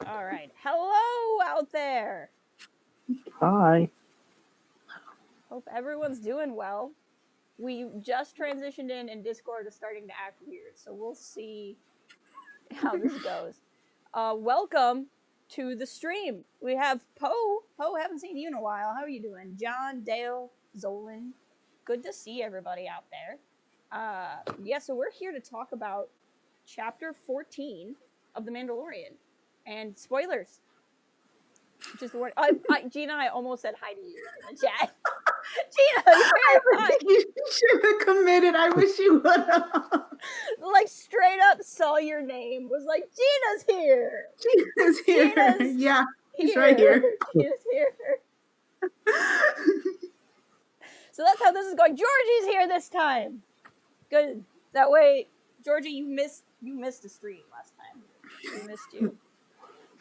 All right. Hello out there. Hi. Hope everyone's doing well. We just transitioned in and Discord is starting to act weird, so we'll see how this goes. Welcome to the stream. We have Poe. Poe, haven't seen you in a while. How are you doing? John, Dale, Zolan. Good to see everybody out there. So we're here to talk about Chapter 14 of The Mandalorian. And spoilers. Just the word. Gina, I almost said hi to you in the chat. Gina, you're hi. You should have committed. I wish you would have. Like straight up saw your name. Was like, Gina's here. Gina's here. Gina's yeah, he's right here. Gina's here. So that's how this is going. Georgie's here this time. Good. That way, Georgie, you missed a stream last time. We missed you.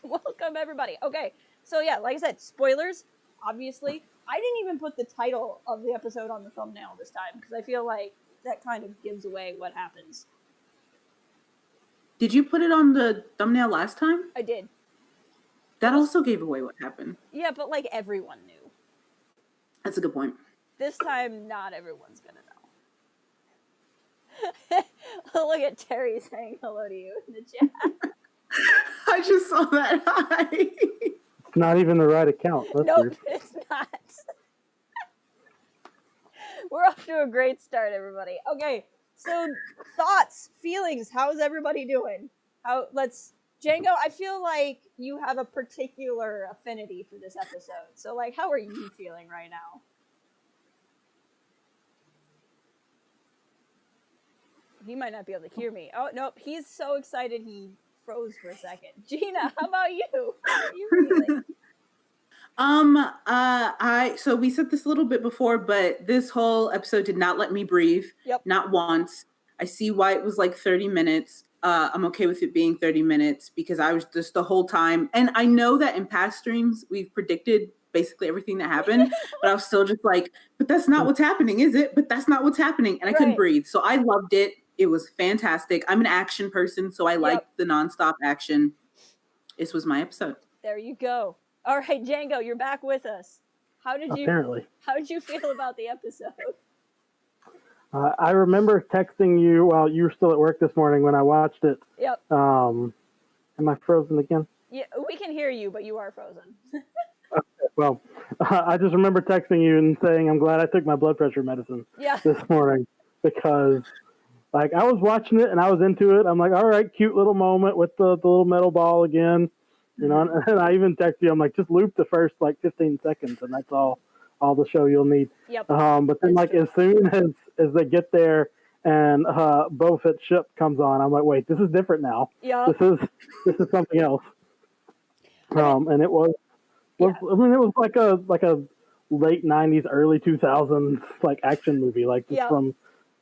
Welcome everybody. Okay. So yeah, like I said, spoilers, obviously. I didn't even put the title of the episode on the thumbnail this time, because I feel like that kind of gives away what happens. Did you put it on the thumbnail last time? I did. That also gave away what happened. Yeah, but like everyone knew. That's a good point. This time, not everyone's gonna know. Look at Terry saying hello to you in the chat. I just saw that. Hi. It's not even the right account. That's Nope, weird. it's not. We're off to a great start, everybody. Okay, so thoughts, feelings, how's everybody doing? Django, I feel like you have a particular affinity for this episode. So, like, how are you feeling right now? He might not be able to hear me. Oh, nope, he's so excited he froze for a second. Gina, how about you? How are you feeling? So we said this a little bit before, but this whole episode did not let me breathe. Yep. Not once. I see why it was like 30 minutes. I'm okay with it being 30 minutes because I was just the whole time. And I know that in past streams, we've predicted basically everything that happened, but I was still just like, but that's not what's happening, is it? But that's not what's happening. And I couldn't breathe. So I loved it. It was fantastic. I'm an action person, so I liked the nonstop action. This was my episode. There you go. All right, Django, you're back with us. How did you feel about the episode? I remember texting you while you were still at work this morning when I watched it. Yep. Am I frozen again? Yeah, we can hear you, but you are frozen. Okay, well, I just remember texting you and saying I'm glad I took my blood pressure medicine this morning because, like, I was watching it and I was into it. I'm like, all right, cute little moment with the little metal ball again. You know, and I even texted you. I'm like, just loop the first like 15 seconds, and that's all the show you'll need. Yep. But then, like, as soon as they get there and Boba Fett's ship comes on, I'm like, wait, this is different now. Yeah. This is something else. And it was I mean, it was like a late 90s, early 2000s like action movie, like just from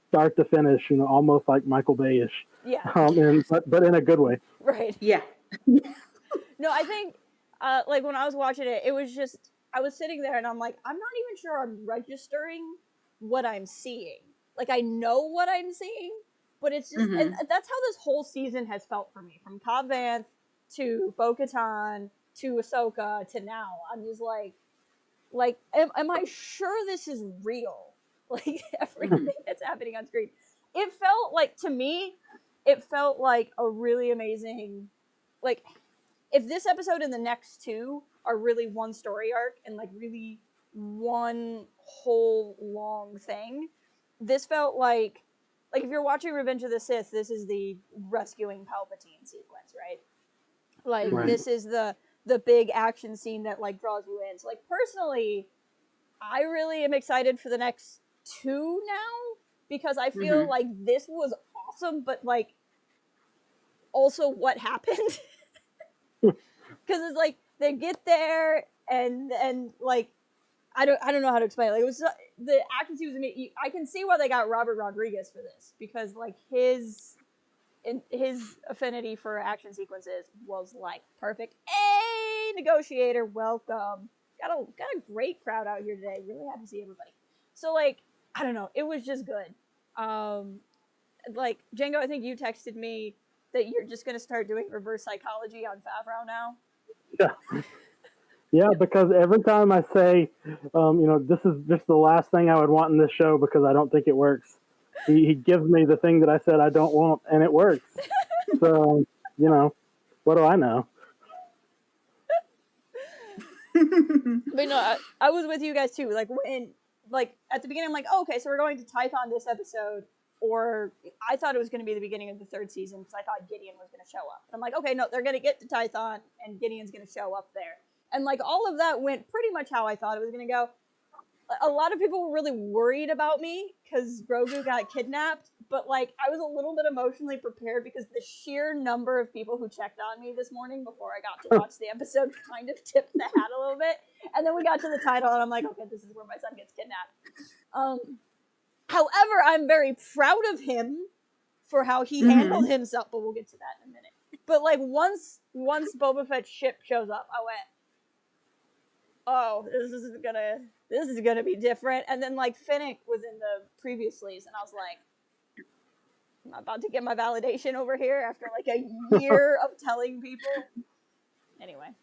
start to finish, you know, almost like Michael Bay-ish. Yeah. But in a good way. Right. Yeah. No, I think, like, when I was watching it, it was just, I was sitting there and I'm like, I'm not even sure I'm registering what I'm seeing. Like, I know what I'm seeing, but it's just, and that's how this whole season has felt for me. From Cobb Vanth to Bo-Katan to Ahsoka to now. I'm just like, am I sure this is real? Like, everything that's happening on screen. It felt like, to me, it felt like a really amazing, like, if this episode and the next two are really one story arc and like really one whole long thing, this felt like if you're watching Revenge of the Sith, this is the rescuing Palpatine sequence, right? Like, this is the big action scene that like draws you in. So like, personally, I really am excited for the next two now because I feel like this was awesome, but like also what happened. Because it's like they get there and like I don't know how to explain it. Like, it was the action scene was amazing. I can see why they got Robert Rodriguez for this because like his affinity for action sequences was like perfect. Hey, negotiator, welcome. Got a great crowd out here today. Really happy to see everybody. So like, I don't know, it was just good. Like, Django, I think you texted me that you're just gonna start doing reverse psychology on Favreau now. Yeah, because every time I say, this is just the last thing I would want in this show because I don't think it works, he gives me the thing that I said I don't want, and it works. So, what do I know? But no, I was with you guys too. Like when, at the beginning, I'm like, oh, okay, so we're going to Tython this episode, or I thought it was going to be the beginning of the third season because I thought Gideon was going to show up. And I'm like, okay, no, they're going to get to Tython, and Gideon's going to show up there. And all of that went pretty much how I thought it was going to go. A lot of people were really worried about me because Grogu got kidnapped, but I was a little bit emotionally prepared because the sheer number of people who checked on me this morning before I got to watch the episode kind of tipped the hat a little bit. And then we got to the title and I'm like, okay, this is where my son gets kidnapped. However, I'm very proud of him for how he handled himself, but we'll get to that in a minute. But once Boba Fett's ship shows up, I went, oh, this is gonna be different. And then Finnick was in the previouslys, and I was like, I'm about to get my validation over here after a year of telling people. Anyway.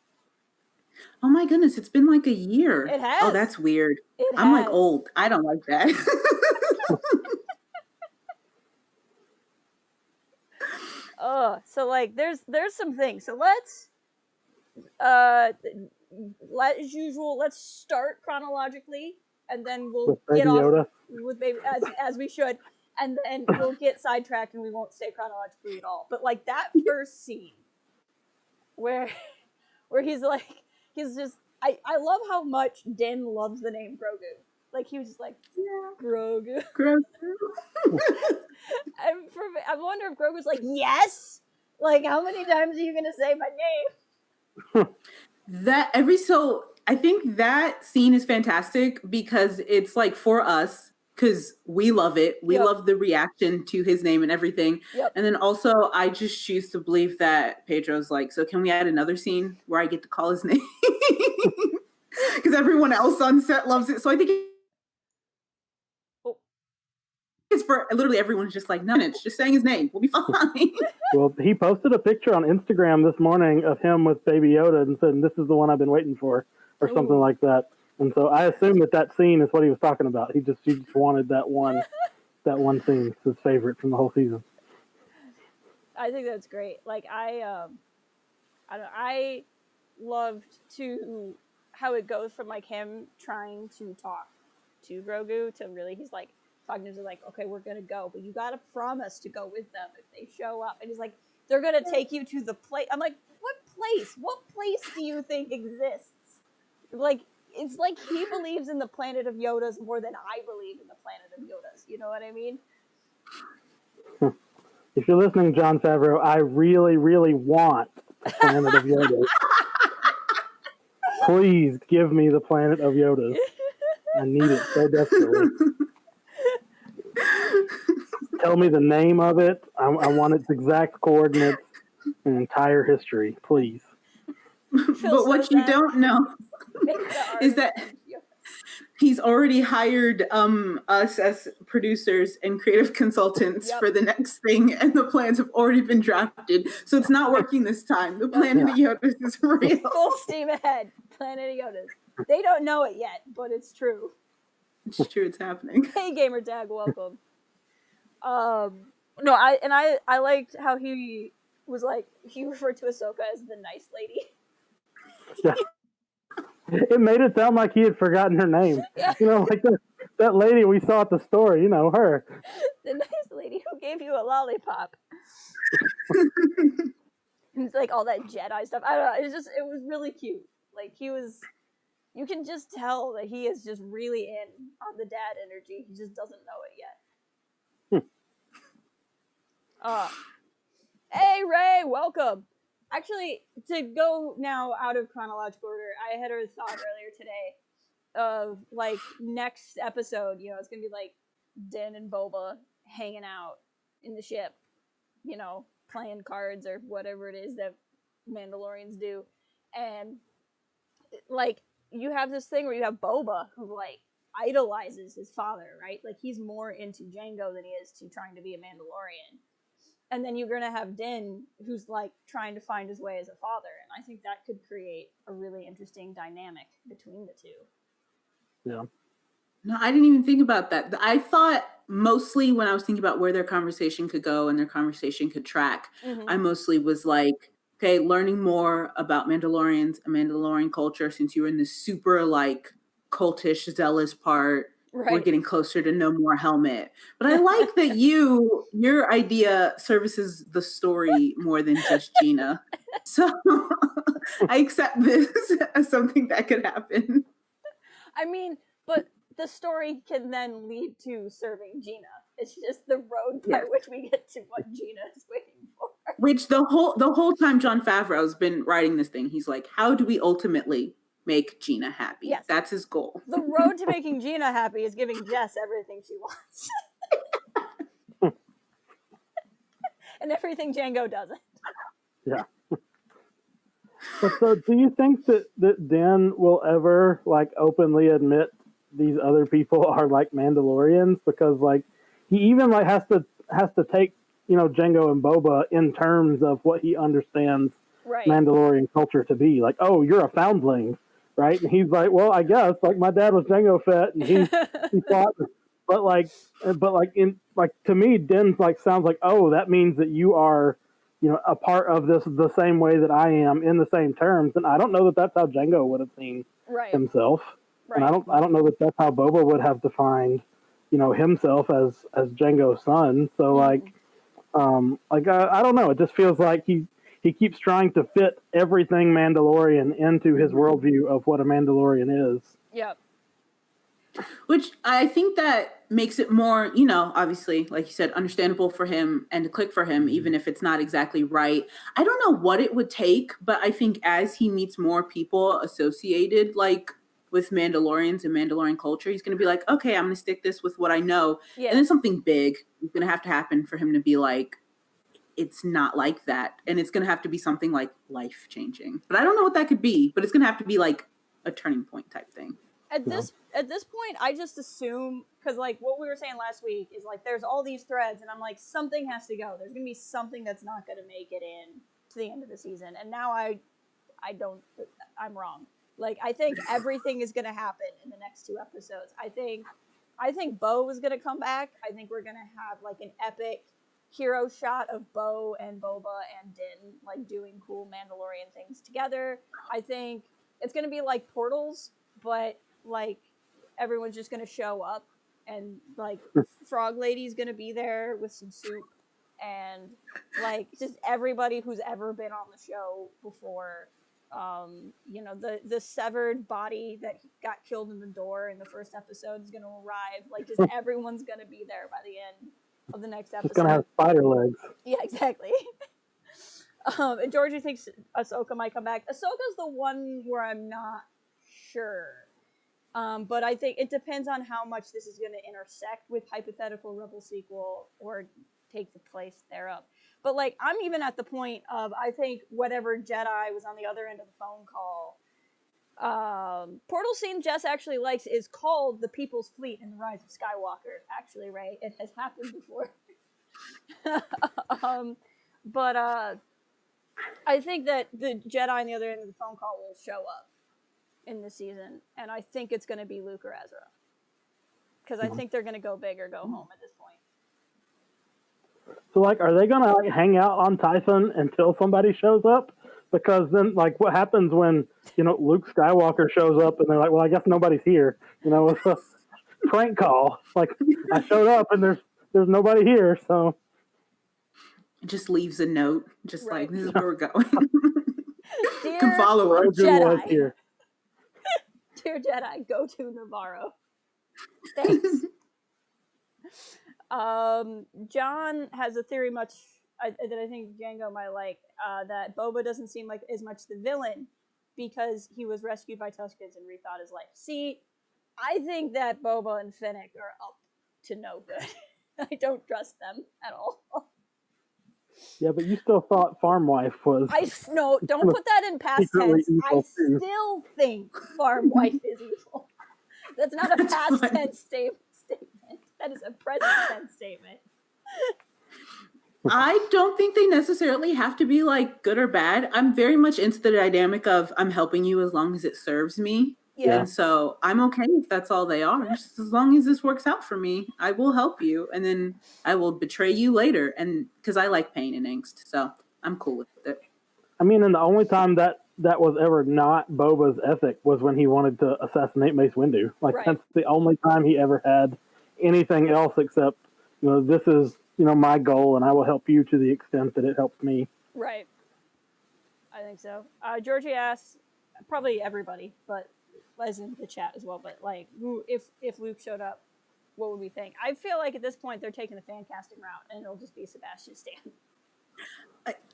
Oh my goodness, it's been a year. It has. Oh, that's weird. I'm old. I don't like that. So there's some things. So let's as usual, let's start chronologically, and then we'll get off Yoda. With baby as we should, and then we'll get sidetracked and we won't stay chronologically at all. But that first scene where he's just I love how much Din loves the name Grogu. He was just Grogu. Grogu. I wonder if Grogu's yes. How many times are you gonna say my name? I think that scene is fantastic because it's for us, because we love it. We love the reaction to his name and everything. Yep. And then also I just choose to believe that Pedro's so can we add another scene where I get to call his name? Because everyone else on set loves it. So I think it's for literally everyone's just none, it's just saying his name. We'll be fine. Well, he posted a picture on Instagram this morning of him with Baby Yoda and said, "This is the one I've been waiting for," or something like that. And so I assume that scene is what he was talking about. He just wanted that one scene. It's his favorite from the whole season. I think that's great. I loved how it goes from him trying to talk to Grogu to really he's talking to him okay, we're gonna go, but you gotta promise to go with them if they show up. And he's they're gonna take you to the place. I'm what place? What place do you think exists? It's he believes in the planet of Yodas more than I believe in the planet of Yodas. You know what I mean? If you're listening, Jon Favreau, I really, really want the planet of Yodas. Please give me the planet of Yodas. I need it so desperately. Tell me the name of it. I want its exact coordinates and entire history, please. But what you don't know is that he's already hired us as producers and creative consultants for the next thing, and the plans have already been drafted. So it's not working this time. The Planet of Yodas is real. Full steam ahead. Planet of Yodas. They don't know it yet, but it's true. It's true. It's happening. Hey, Gamertag, welcome. No, I liked how he was he referred to Ahsoka as the nice lady. Yeah. It made it sound like he had forgotten her name. Yeah. That lady we saw at the store, her. The nice lady who gave you a lollipop. It's all that Jedi stuff. I don't know. It was really cute. You can just tell that he is just really in on the dad energy. He just doesn't know it yet. Hey, Ray, welcome. Actually, to go now out of chronological order, I had a thought earlier today of next episode, it's gonna be Din and Boba hanging out in the ship, playing cards or whatever it is that Mandalorians do, and you have this thing where you have Boba who idolizes his father, right? He's more into Django than he is to trying to be a Mandalorian. And then you're gonna have Din, who's like trying to find his way as a father, and I think that could create a really interesting dynamic between the two. Yeah. No, I didn't even think about that. I thought mostly when I was thinking about where their conversation could go and their conversation could track, I mostly was like, okay, learning more about Mandalorians and Mandalorian culture, since you were in this super like cultish, zealous part. Right. We're getting closer to no more helmet. But I like that your idea services the story more than just Gina. So I accept this as something that could happen. I mean, but the story can then lead to serving Gina. It's just the road by which we get to what Gina is waiting for. Which the whole time Jon Favreau's been writing this thing, he's like, how do we ultimately make Gina happy? Yes. That's his goal. The road to making Gina happy is giving Jess everything she wants. And everything Django doesn't. Yeah. But so do you think that Dan will ever like openly admit these other people are like Mandalorians? Because like he even like has to take, you know, Django and Boba in terms of what he understands Mandalorian culture to be. Like, oh, you're a foundling, right? And he's like, well, I guess like my dad was Django Fett and he thought, but like in like to me, Din like sounds like, oh, that means that you are, you know, a part of this the same way that I am in the same terms. And I don't know that that's how Django would have seen himself. Right. And I don't know that that's how Boba would have defined, you know, himself as Django's son. So I don't know. It just feels like he keeps trying to fit everything Mandalorian into his worldview of what a Mandalorian is. Yep. Which I think that makes it more, you know, obviously, like you said, understandable for him and to click for him, even if it's not exactly right. I don't know what it would take, but I think as he meets more people associated, like with Mandalorians and Mandalorian culture, he's going to be like, okay, I'm going to stick this with what I know. Yeah. And then something big is going to have to happen for him to be like, it's not like that. And it's going to have to be something like life changing. But I don't know what that could be, but it's going to have to be like a turning point type thing. At this point, I just assume, because like what we were saying last week is like there's all these threads, and I'm like, something has to go. There's gonna be something that's not gonna make it in to the end of the season, and now I'm wrong. Like I think everything is gonna happen in the next 2 episodes. I think Bo is gonna come back. I think we're gonna have like an epic hero shot of Bo and Boba and Din like doing cool Mandalorian things together. I think it's gonna be like Portals, but like everyone's just gonna show up and like Frog Lady's gonna be there with some soup and like just everybody who's ever been on the show before. You know, the severed body that got killed in the door in the first episode is gonna arrive. Like just everyone's gonna be there by the end of the next episode. It's gonna have spider legs. Yeah, exactly. And Georgie thinks Ahsoka might come back. Ahsoka's the one where I'm not sure. But I think it depends on how much this is going to intersect with hypothetical Rebel sequel or take the place thereof. But like, I'm even at the point of, I think whatever Jedi was on the other end of the phone call, portal scene Jess actually likes is called The People's Fleet in The Rise of Skywalker. Actually, right? It has happened before. But I think that the Jedi on the other end of the phone call will show up in the season, and I think it's going to be Luke or Ezra, because I think they're going to go big or go home at this point. So like, are they going to like hang out on Tython until somebody shows up? Because then like what happens when, you know, Luke Skywalker shows up and they're like, well, I guess nobody's here, you know? It's a prank call. Like I showed up and there's nobody here, so it just leaves a note just like, this is where we're going. Dear can follow us. Jedi. Here. Dear Jedi, go to Navarro. Thanks. John has a theory that I think Django might like, that Boba doesn't seem like as much the villain because he was rescued by Tuskens and rethought his life. See, I think that Boba and Fennec are up to no good. I don't trust them at all. Yeah, but you still thought Farm Wife was... No, don't put that in past tense. I still think Farm Wife is evil. That's not a past tense statement. That is a present tense statement. I don't think they necessarily have to be like good or bad. I'm very much into the dynamic of I'm helping you as long as it serves me. Yeah. And so I'm okay if that's all they are. Just as long as this works out for me, I will help you. And then I will betray you later. And because I like pain and angst. So I'm cool with it. I mean, and the only time that was ever not Boba's ethic was when he wanted to assassinate Mace Windu. Like, Right. That's the only time he ever had anything else except, this is, my goal, and I will help you to the extent that it helps me. Right. I think so. Georgie asks, probably everybody, but as in the chat as well, but like, if Luke showed up, what would we think? I feel like at this point they're taking the fan casting route, and it'll just be Sebastian Stan.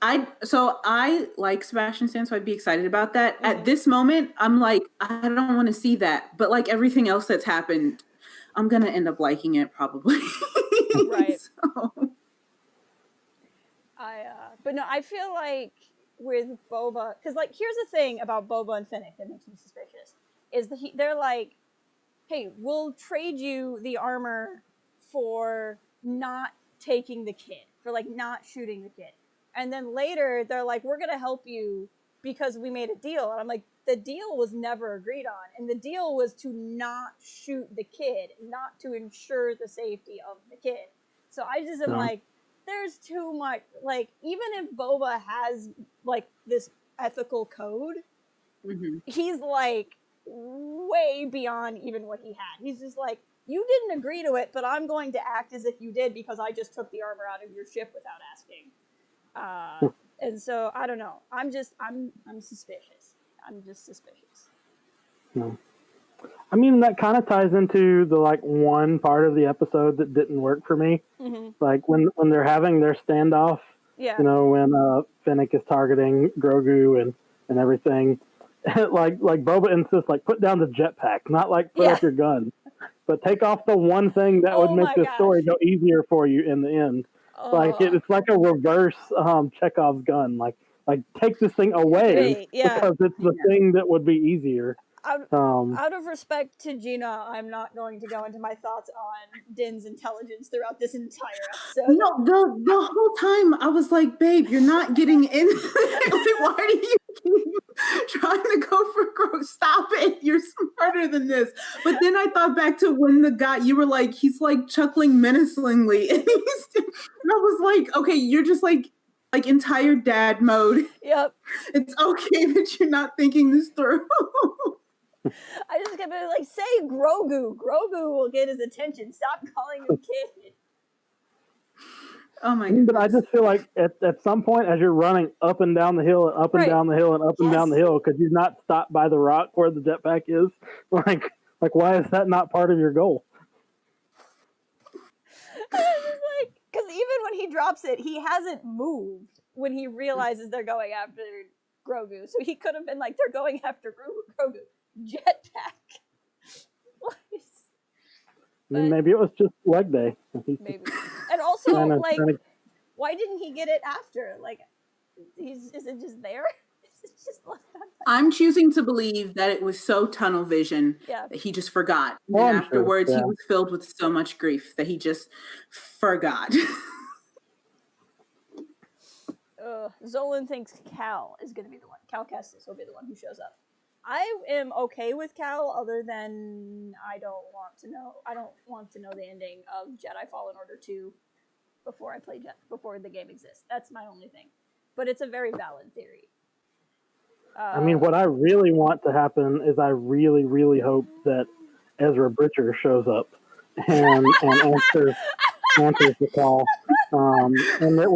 I like Sebastian Stan, so I'd be excited about that. Mm-hmm. At this moment, I'm like, I don't want to see that. But like everything else that's happened, I'm gonna end up liking it probably. Right. So. But no, I feel like with Boba, because like here's the thing about Boba and Finnick that makes me suspicious, is that they're like, hey, we'll trade you the armor for not taking the kid, for like not shooting the kid. And then later they're like, we're going to help you because we made a deal. And I'm like, the deal was never agreed on. And the deal was to not shoot the kid, not to ensure the safety of the kid. So I just am like, there's too much, like, even if Boba has like this ethical code, mm-hmm. he's like way beyond even what he had. He's just like, you didn't agree to it, but I'm going to act as if you did because I just took the armor out of your ship without asking. And so I don't know. I'm suspicious. I'm just suspicious. No. I mean, that kind of ties into the like one part of the episode that didn't work for me. Mm-hmm. Like when they're having their standoff, when Finnick is targeting Grogu and everything, like Boba insists, like, put down the jetpack, not like put up your gun, but take off the one thing that would make this story go easier for you in the end. Like it's like a reverse Chekhov's gun. Like take this thing away because it's the thing that would be easier. Out of respect to Gina, I'm not going to go into my thoughts on Din's intelligence throughout this entire episode. No, the whole time I was like, babe, you're not getting in. Like, why do you keep trying to go for growth? Stop it. You're smarter than this. But then I thought back to when the guy, you were like, he's like chuckling menacingly. And I was like, okay, you're just like entire dad mode. Yep. It's okay that you're not thinking this through. I just kept like, say Grogu. Grogu will get his attention. Stop calling him kid. Oh my god! But I just feel like at some point, as you're running up and down the hill, and up and down the hill, and up and down the hill, could you not stop by the rock where the jetpack is? Like why is that not part of your goal? Like, because even when he drops it, he hasn't moved when he realizes they're going after Grogu. So he could have been like, they're going after Grogu. Jetpack. Maybe it was just leg day. Maybe. And also, why didn't he get it after? Like, is it just there? Is it just I'm choosing to believe that it was so tunnel vision that he just forgot. And afterwards, he was filled with so much grief that he just forgot. Zolan thinks Cal is going to be the one. Cal Kestis will be the one who shows up. I am okay with Cal, other than I don't want to know the ending of Jedi Fallen Order 2 before before the game exists. That's my only thing. But it's a very valid theory. I mean, what I really want to happen is I really, really hope that Ezra Bridger shows up and answers the call, and that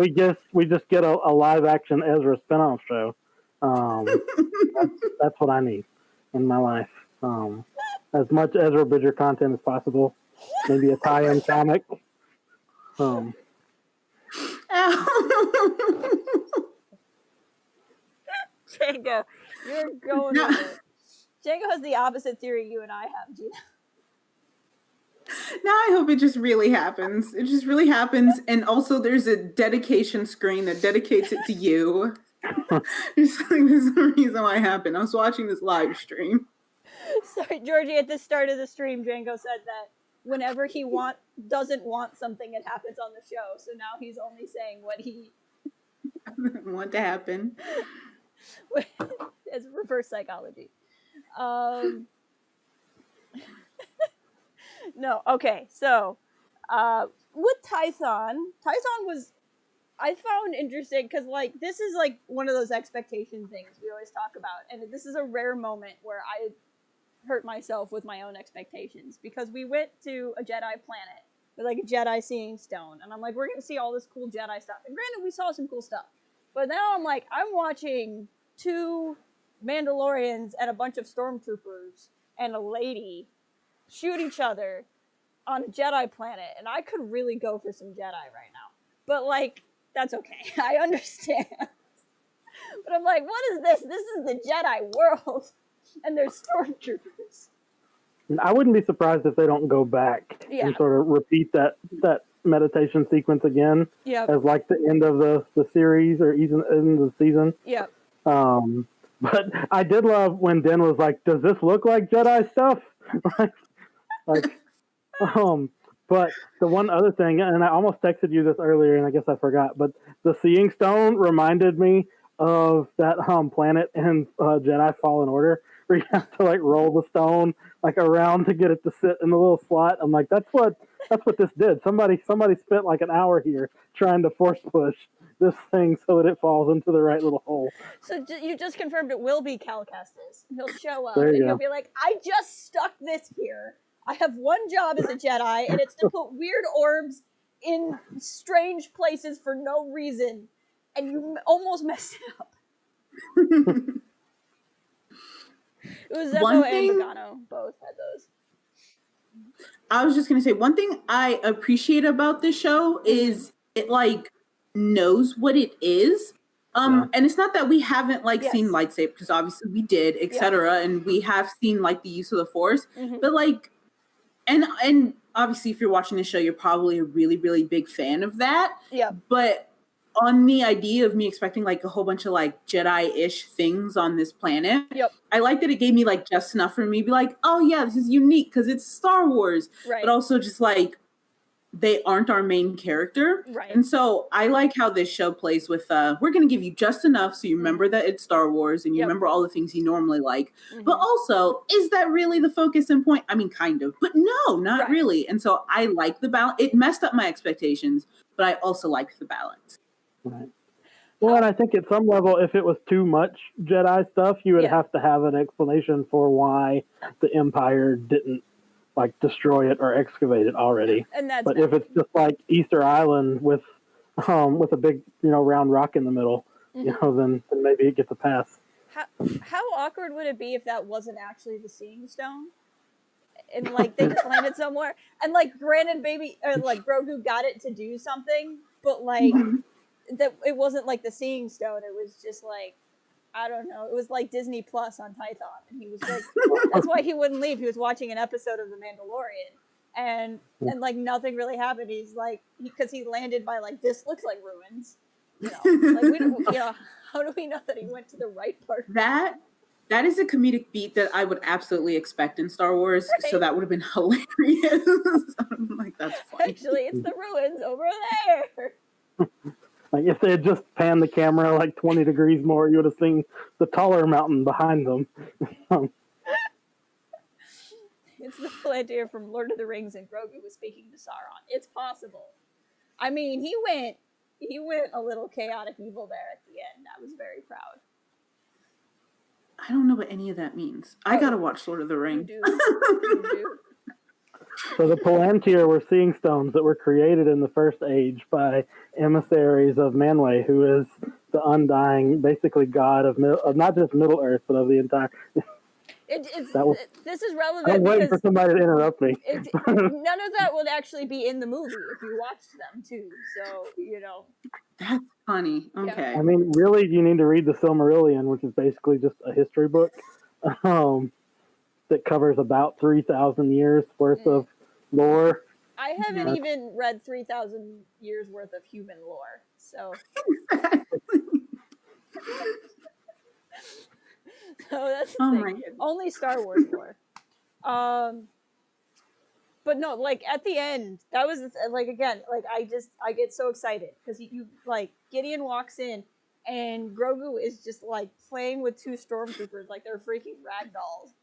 we just get a live action Ezra spinoff show. That's what I need in my life. As much Ezra Bridger content as possible. Maybe a tie-in comic. Django, you're going with it. Django has the opposite theory you and I have, Gina. Now I hope it just really happens. It just really happens. And also there's a dedication screen that dedicates it to you. Just like, this is the reason why it happened. I was watching this live stream. Sorry, Georgie, at the start of the stream, Django said that whenever he doesn't want something, it happens on the show. So now he's only saying what he want to happen. It's reverse psychology. No, okay. So, with Tython was, I found interesting because, like, this is like one of those expectation things we always talk about, and this is a rare moment where I hurt myself with my own expectations, because we went to a Jedi planet with like a Jedi seeing stone, and I'm like, we're gonna see all this cool Jedi stuff, and granted we saw some cool stuff, but now I'm like, I'm watching 2 Mandalorians and a bunch of stormtroopers and a lady shoot each other on a Jedi planet, and I could really go for some Jedi right now, but like, that's okay. I understand. But I'm like, what is this? This is the Jedi world, and there's stormtroopers. I wouldn't be surprised if they don't go back and sort of repeat that meditation sequence again as like the end of the series or even end of the season. Yep. But I did love when Den was like, "Does this look like Jedi stuff?" But the one other thing, and I almost texted you this earlier, and I guess I forgot, but the Seeing Stone reminded me of that planet in Jedi Fallen Order, where you have to like roll the stone like around to get it to sit in the little slot. I'm like, that's what this did. Somebody spent like an hour here trying to force push this thing so that it falls into the right little hole. So you just confirmed it will be Cal Kestis. He'll show up and he'll be like, I just stuck this here. I have one job as a Jedi, and it's to put weird orbs in strange places for no reason, and you almost messed it up. It was Zeppo and Bogano both had those. I was just going to say, one thing I appreciate about this show is it like knows what it is. And it's not that we haven't like seen lightsaber, because obviously we did, etc. And we have seen like the use of the Force, but like, and obviously if you're watching this show, you're probably a really, really big fan of that. Yeah. But on the idea of me expecting like a whole bunch of like Jedi-ish things on this planet, I like that it gave me like just enough for me to be like, oh yeah, this is unique because it's Star Wars, but also just like they aren't our main character. Right. And so I like how this show plays with, we're going to give you just enough so you remember that it's Star Wars and you remember all the things you normally like. But also, is that really the focus and point? I mean, kind of, but no, not really. And so I like the balance. It messed up my expectations, but I also like the balance. Right. Well, and I think at some level, if it was too much Jedi stuff, you would have to have an explanation for why the Empire didn't like destroy it or excavate it already. And that's but if it's just like Easter Island with a big round rock in the middle, then maybe it gets a pass. How awkward would it be if that wasn't actually the Seeing Stone? And like they just landed somewhere, and like granted, like Grogu got it to do something, but like that it wasn't like the Seeing Stone. It was just like, I don't know. It was like Disney Plus on Tython, and he was like, that's why he wouldn't leave. He was watching an episode of The Mandalorian, and like nothing really happened. He's like, because he landed by like, this looks like ruins, like we don't, how do we know that he went to the right part? That is a comedic beat that I would absolutely expect in Star Wars, so that would have been hilarious. I'm like, that's funny. Actually, it's the ruins over there. Like if they had just panned the camera like 20 degrees more, you would have seen the taller mountain behind them. It's the Palantir from Lord of the Rings, and Grogu was speaking to Sauron. It's possible. I mean, he went a little chaotic evil there at the end. I was very proud. I don't know what any of that means. I gotta watch Lord of the Rings. You do. So the Palantir were Seeing Stones that were created in the First Age by emissaries of Manwë, who is the undying, basically god of not just Middle Earth, but of the entire... This is relevant. I'm waiting for somebody to interrupt me. None of that would actually be in the movie if you watched them, too. So, That's funny. Okay. I mean, really, you need to read the Silmarillion, which is basically just a history book. That covers about 3,000 years worth of lore. I haven't even read 3,000 years worth of human lore, so. So that's the thing. Only Star Wars lore. But But no, like at the end, that was like again, like I get so excited because you like Gideon walks in and Grogu is just like playing with two stormtroopers like they're freaking rag dolls,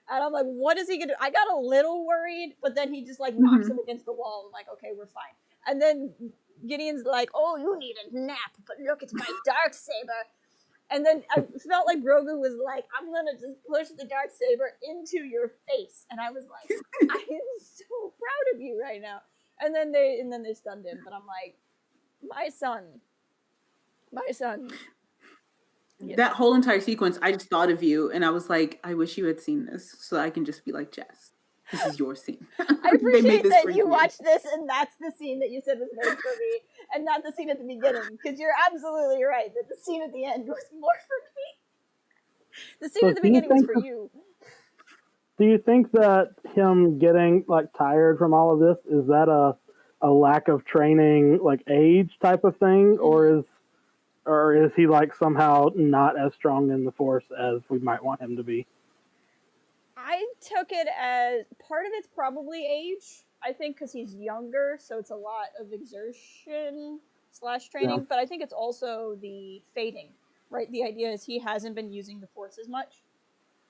and I'm like, what is he gonna do? I got a little worried, but then he just like knocks him against the wall. I'm like, okay, we're fine. And then Gideon's like, oh, you need a nap, but look, it's my Darksaber. And then I felt like Grogu was like, I'm gonna just push the Darksaber into your face. And I was like, I am so proud of you right now. And then they stunned him, but I'm like, my son. That whole entire sequence, I just thought of you and I was like, I wish you had seen this so I can just be like, Jess, this is your scene. I appreciate that you watched this and that's the scene that you said was made for me and not the scene at the beginning, because you're absolutely right that the scene at the end was more for me. The scene at the beginning was for you. Do you think that him getting like tired from all of this, is that a lack of training, like age type of thing, or is he like somehow not as strong in the Force as we might want him to be? I took it as part of it's probably age. I think because he's younger, so it's a lot of exertion / training. Yeah. But I think it's also the fading, right? The idea is he hasn't been using the Force as much,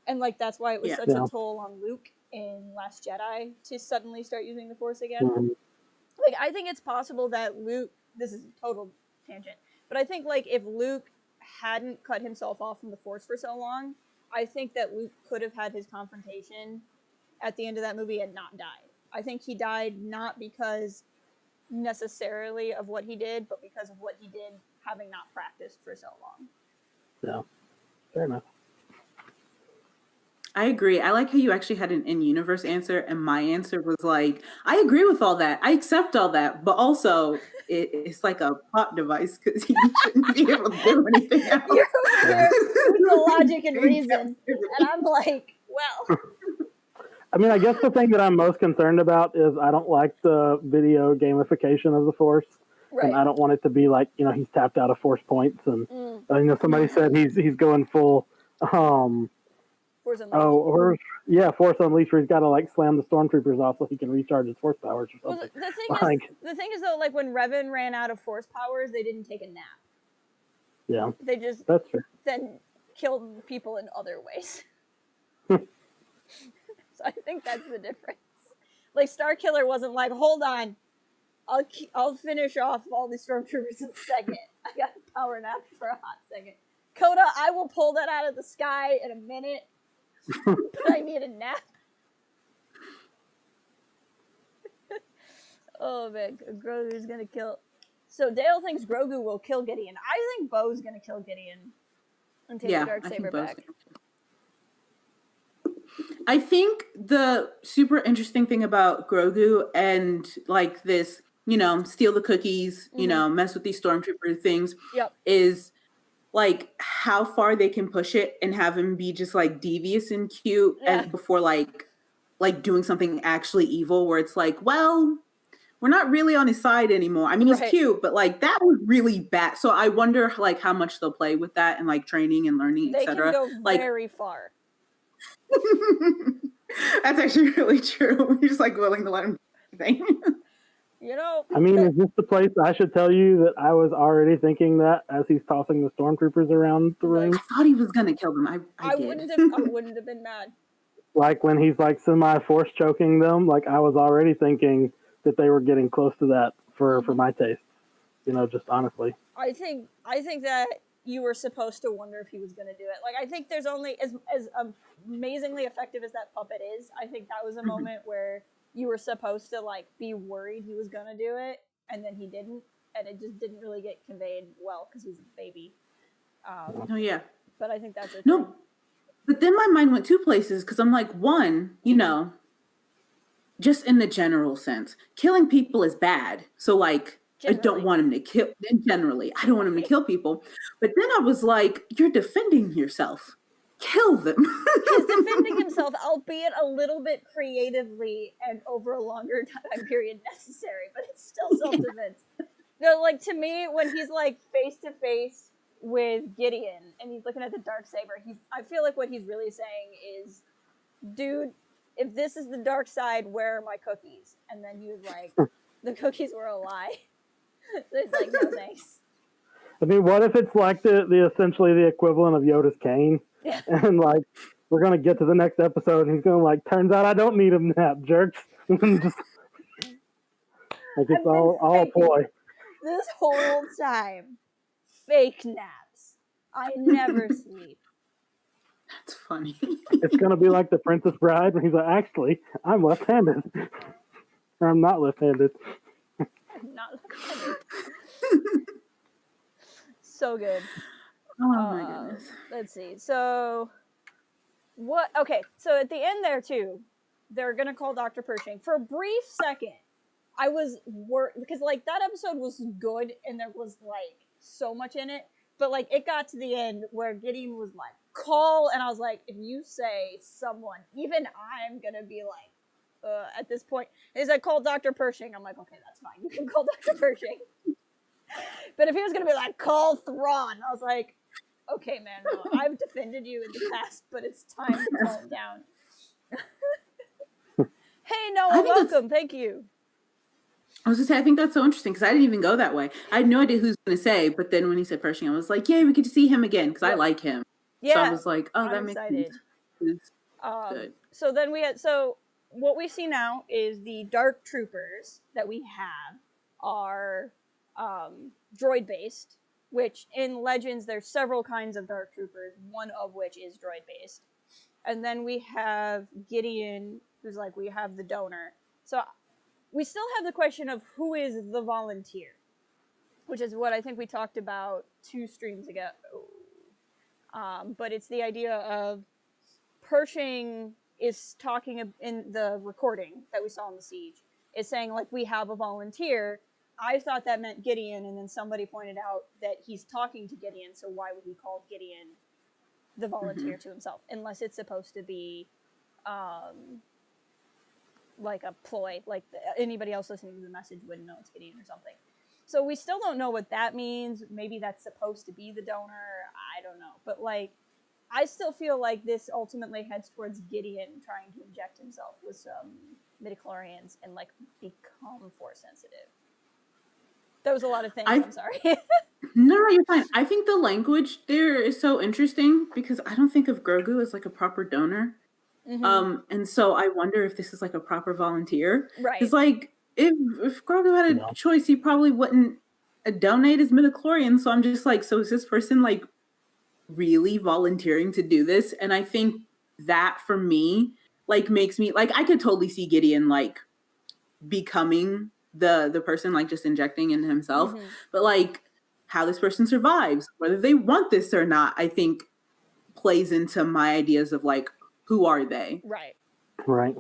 and like that's why it was such a toll on Luke in Last Jedi to suddenly start using the Force again. Mm-hmm. Like I think it's possible that Luke. This is a total tangent, but I think like if Luke hadn't cut himself off from the Force for so long, I think that Luke could have had his confrontation at the end of that movie and not died. I think he died not because necessarily of what he did, but because of what he did having not practiced for so long. Yeah, fair enough. I agree. I like how you actually had an in-universe answer, and my answer was like, I agree with all that. I accept all that, but also it's like a plot device because he shouldn't be able to do anything else. You're over here with the logic and reason, and I'm like, well. I mean, I guess the thing that I'm most concerned about is I don't like the video gamification of the Force. Right. And I don't want it to be like, he's tapped out of Force points. And, somebody said he's going full, Force Unleashed. Force Unleashed, where he's got to like slam the stormtroopers off so he can recharge his Force powers or something. Well, the thing is though, like when Revan ran out of Force powers, they didn't take a nap. Yeah. They just that's true. Then killed people in other ways. So I think that's the difference. Like Starkiller wasn't like, hold on, I'll finish off all these stormtroopers in a second. I got a power nap for a hot second. Coda, I will pull that out of the sky in a minute, but I need a nap. Oh man, Grogu's gonna kill. So Dale thinks Grogu will kill Gideon. I think Bo's gonna kill Gideon and take the Darksaber back. I think the super interesting thing about Grogu and like this, steal the cookies, mess with these stormtrooper things is like how far they can push it and have him be just like devious and cute and before like doing something actually evil where it's like, well, we're not really on his side anymore. I mean, he's cute, but like that was really bad. So I wonder like how much they'll play with that and like training and learning, etc. They can go very far. That's actually really true. You're just like willing to let him do anything. I mean, is this the place I should tell you that I was already thinking that as he's tossing the stormtroopers around the room? I thought he was gonna kill them. I wouldn't have been mad. Like when he's like semi-force choking them, like I was already thinking that they were getting close to that for my taste. Just honestly. I think that you were supposed to wonder if he was going to do it. Like, I think there's only, as amazingly effective as that puppet is, I think that was a moment where you were supposed to, like, be worried he was going to do it, and then he didn't, and it just didn't really get conveyed well, because he's a baby. But I think that's it. No, but then my mind went two places, because I'm like, one, just in the general sense, killing people is bad. So, like, generally. I don't want him to kill, generally, I don't want him to kill people. But then I was like, you're defending yourself. Kill them. He's defending himself, albeit a little bit creatively and over a longer time period necessary, but it's still self-defense. No, like, to me, when he's, like, face-to-face with Gideon and he's looking at the Darksaber, I feel like what he's really saying is, dude, if this is the dark side, where are my cookies? And then he was like, the cookies were a lie. It's like, no thanks. I mean, what if it's like the essentially the equivalent of Yoda's cane? Yeah. And like, we're gonna get to the next episode, and he's gonna like, turns out I don't need a nap, jerks. Just like it's all a ploy. This whole time, fake naps. I never sleep. That's funny. It's gonna be like the Princess Bride, when he's like, actually, I'm left-handed, or I'm not left-handed. I'm not left-handed. So good. Oh my goodness. Let's see. So, what? Okay, so at the end there too, they're gonna call Dr. Pershing. For a brief second, I was because like that episode was good and there was like so much in it, but like it got to the end where Gideon was like, call, and I was like, if you say someone, even I'm gonna be like, at this point. He's like, call Dr. Pershing. I'm like, okay, that's fine. You can call Dr. Pershing. But if he was going to be like, call Thrawn, I was like, okay, man, no, I've defended you in the past, but it's time to calm down. Hey, Noah, welcome. Thank you. I was going to say, I think that's so interesting because I didn't even go that way. I had no idea who's going to say, but then when he said Pershing, I was like, yay, we get to see him again because I like him. Yeah. So I was like, oh, that I'm makes excited. sense. Good. So then what we see now is the Dark Troopers that we have are droid based, which in Legends there's several kinds of Dark Troopers, one of which is droid based. And then we have Gideon, who's like, we have the donor. So we still have the question of who is the volunteer, which is what I think we talked about 2 streams ago. But it's the idea of Pershing is talking in the recording that we saw in the Siege, is saying like, we have a volunteer. I thought that meant Gideon, and then somebody pointed out that he's talking to Gideon, so why would he call Gideon the volunteer to himself? Unless it's supposed to be like a ploy, like anybody else listening to the message wouldn't know it's Gideon or something. So we still don't know what that means. Maybe that's supposed to be the donor. I don't know. But like, I still feel like this ultimately heads towards Gideon trying to inject himself with some midichlorians and like become force sensitive. That was a lot of things. I'm sorry. No, you're fine. I think the language there is so interesting because I don't think of Grogu as like a proper donor. Mm-hmm. And so I wonder if this is like a proper volunteer. Right. It's like if Grogu had a choice, he probably wouldn't donate his midichlorians. So I'm just like, so is this person like really volunteering to do this? And I think that for me, like makes me like, I could totally see Gideon like becoming the person like just injecting into himself, but like how this person survives, whether they want this or not, I think plays into my ideas of like, who are they? Right.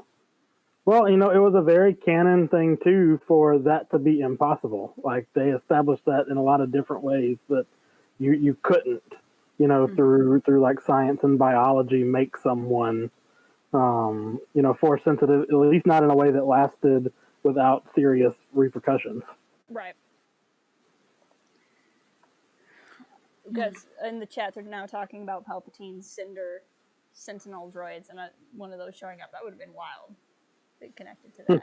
Well, you know, it was a very canon thing too for that to be impossible. Like they established that in a lot of different ways that you couldn't, you know, through like science and biology make someone you know, force sensitive, at least not in a way that lasted without serious repercussions. Right. Because in the chat, they're now talking about Palpatine's Cinder Sentinel droids, and one of those showing up. That would have been wild. They connected to that.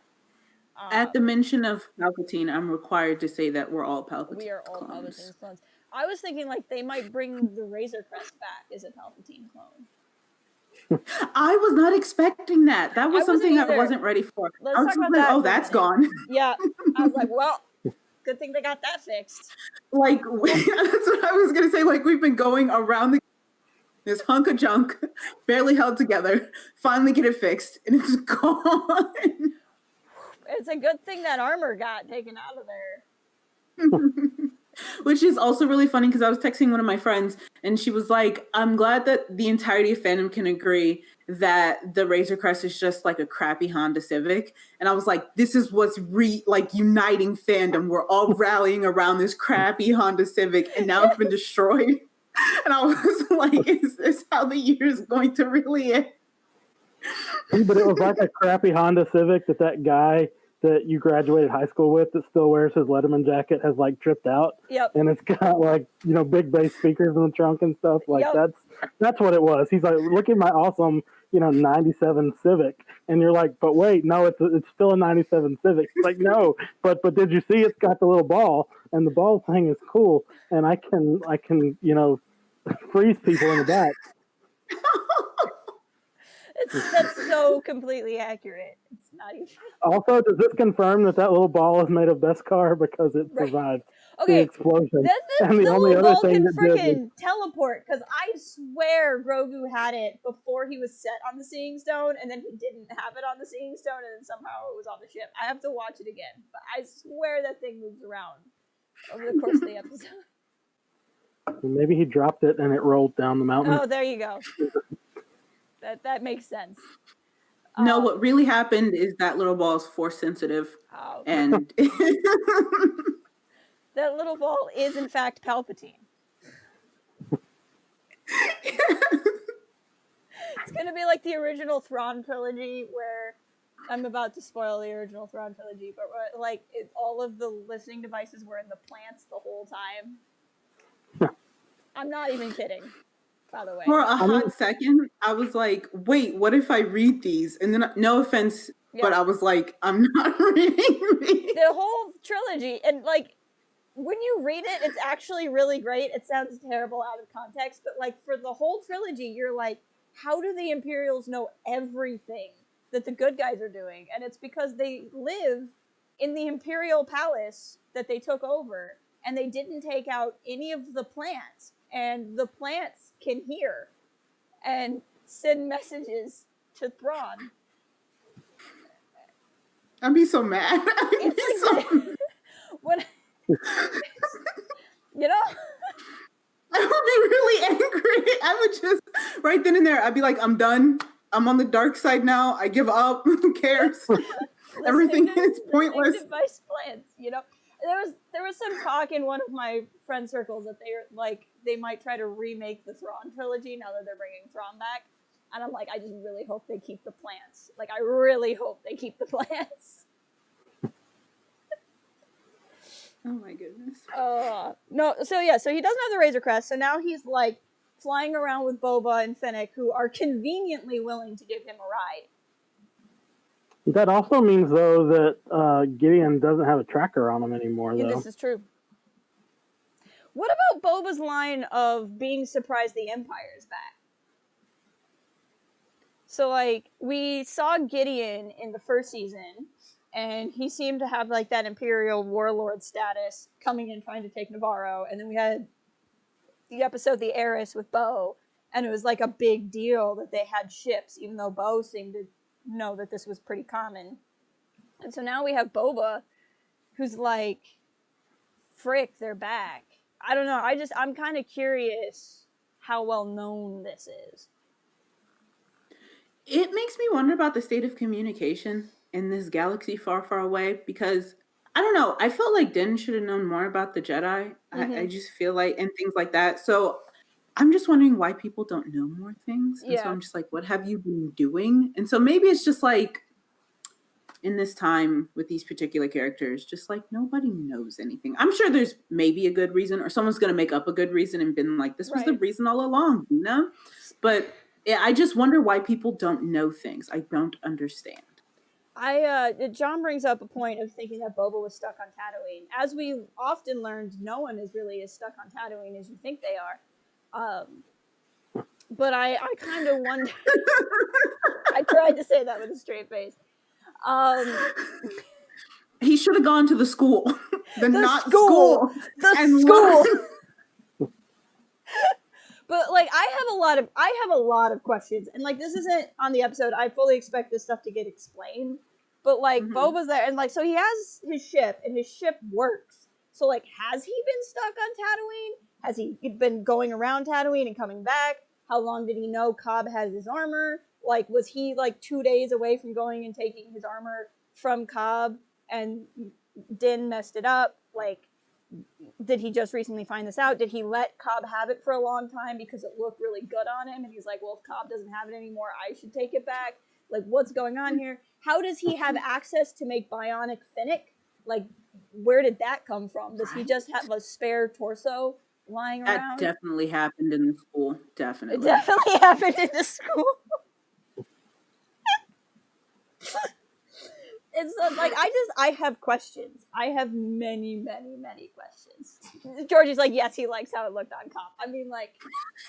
At the mention of Palpatine, I'm required to say that we're all Palpatine. We are all clones. Palpatine's clones. I was thinking like they might bring the Razor Crest back as a Palpatine clone. I was not expecting that. That was something I wasn't ready for. Let's I was talk about like, that oh, that's gone. Yeah. I was like, well, good thing they got that fixed. Like, that's what I was going to say. Like, we've been going around this hunk of junk, barely held together, finally get it fixed, and it's gone. It's a good thing that armor got taken out of there. Which is also really funny because I was texting one of my friends and she was like, I'm glad that the entirety of fandom can agree that the Razor Crest is just like a crappy Honda Civic. And I was like, this is what's uniting fandom. We're all rallying around this crappy Honda Civic and now it's been destroyed. And I was like, is this how the year is going to really end? But it was like a crappy Honda Civic that guy that you graduated high school with that still wears his Letterman jacket has like tripped out. Yep. And it's got like, big bass speakers in the trunk and stuff. Like that's what it was. He's like, look at my awesome 97 Civic, and you're like, but wait, no, it's still a 97 Civic. It's like, no, but did you see it's got the little ball, and the ball thing is cool, and I can freeze people in the back. That's so completely accurate. It's not even. Also, does this confirm that little ball is made of Beskar because it survived the explosion? And the only other thing can freaking teleport, because I swear Grogu had it before he was set on the Seeing Stone, and then he didn't have it on the Seeing Stone, and then somehow it was on the ship. I have to watch it again, but I swear that thing moves around over the course of the episode. Maybe he dropped it and it rolled down the mountain. Oh, there you go. That makes sense. No, what really happened is that little ball is force sensitive. Oh. And that little ball is in fact Palpatine. It's gonna be like the original Thrawn trilogy, where I'm about to spoil the original Thrawn trilogy, but like all of the listening devices were in the plants the whole time. I'm not even kidding. By the way, for a hot second, I was like, wait, what if I read these? And then, no offense, but I was like, I'm not reading these. The whole trilogy, and like, when you read it, it's actually really great. It sounds terrible out of context, but like, for the whole trilogy, you're like, how do the Imperials know everything that the good guys are doing? And it's because they live in the Imperial Palace that they took over, and they didn't take out any of the plants. And the plants can hear and send messages to Thrawn. I'd be so mad. When, you know? I would be really angry. I would just, right then and there, I'd be like, I'm done. I'm on the dark side now. I give up. Who cares? Everything is pointless. Device plants, There was some talk in one of my friend circles that they might try to remake the Thrawn trilogy now that they're bringing Thrawn back, and I'm like, I just really hope they keep the plants. Like, I really hope they keep the plants. Oh my goodness. No, so he doesn't have the Razor Crest, so now he's like flying around with Boba and Fennec, who are conveniently willing to give him a ride. That also means, though, that Gideon doesn't have a tracker on him anymore, though. Yeah, this is true. What about Boba's line of being surprised the Empire is back? So, like, we saw Gideon in the first season, and he seemed to have, like, that Imperial warlord status coming in trying to take Navarro, and then we had the episode The Heiress with Bo, and it was, like, a big deal that they had ships, even though Bo seemed to know that this was pretty common. And so now we have Boba, who's like, frick, they're back. I don't know, I'm kind of curious how well known this is. It makes me wonder about the state of communication in this galaxy far, far away, because I don't know, I felt like Din should have known more about the Jedi. Mm-hmm. I just feel like, and things like that. So I'm just wondering why people don't know more things. And so I'm just like, what have you been doing? And so maybe it's just like, in this time with these particular characters, just like nobody knows anything. I'm sure there's maybe a good reason, or someone's going to make up a good reason and been like, this was the reason all along, But I just wonder why people don't know things. I don't understand. John brings up a point of thinking that Boba was stuck on Tatooine. As we often learned, no one is really as stuck on Tatooine as you think they are. But I kind of wonder. I tried to say that with a straight face. He should have gone to the school. The school. But like, I have a lot of questions, and like, this isn't on the episode. I fully expect this stuff to get explained. But like, Boba's there, and like, so he has his ship, and his ship works. So like, has he been stuck on Tatooine? Has he been going around Tatooine and coming back? How long did he know Cobb has his armor? Like, was he like 2 days away from going and taking his armor from Cobb, and Din messed it up? Like, did he just recently find this out? Did he let Cobb have it for a long time because it looked really good on him? And he's like, well, if Cobb doesn't have it anymore, I should take it back. Like, what's going on here? How does he have access to make bionic Fennec? Like, where did that come from? Does he just have a spare torso lying around? That definitely happened in the school. Definitely. It definitely happened in the school. It's like I have questions. I have many questions. Georgie's like, yes, he likes how it looked on Cobb. I mean, like,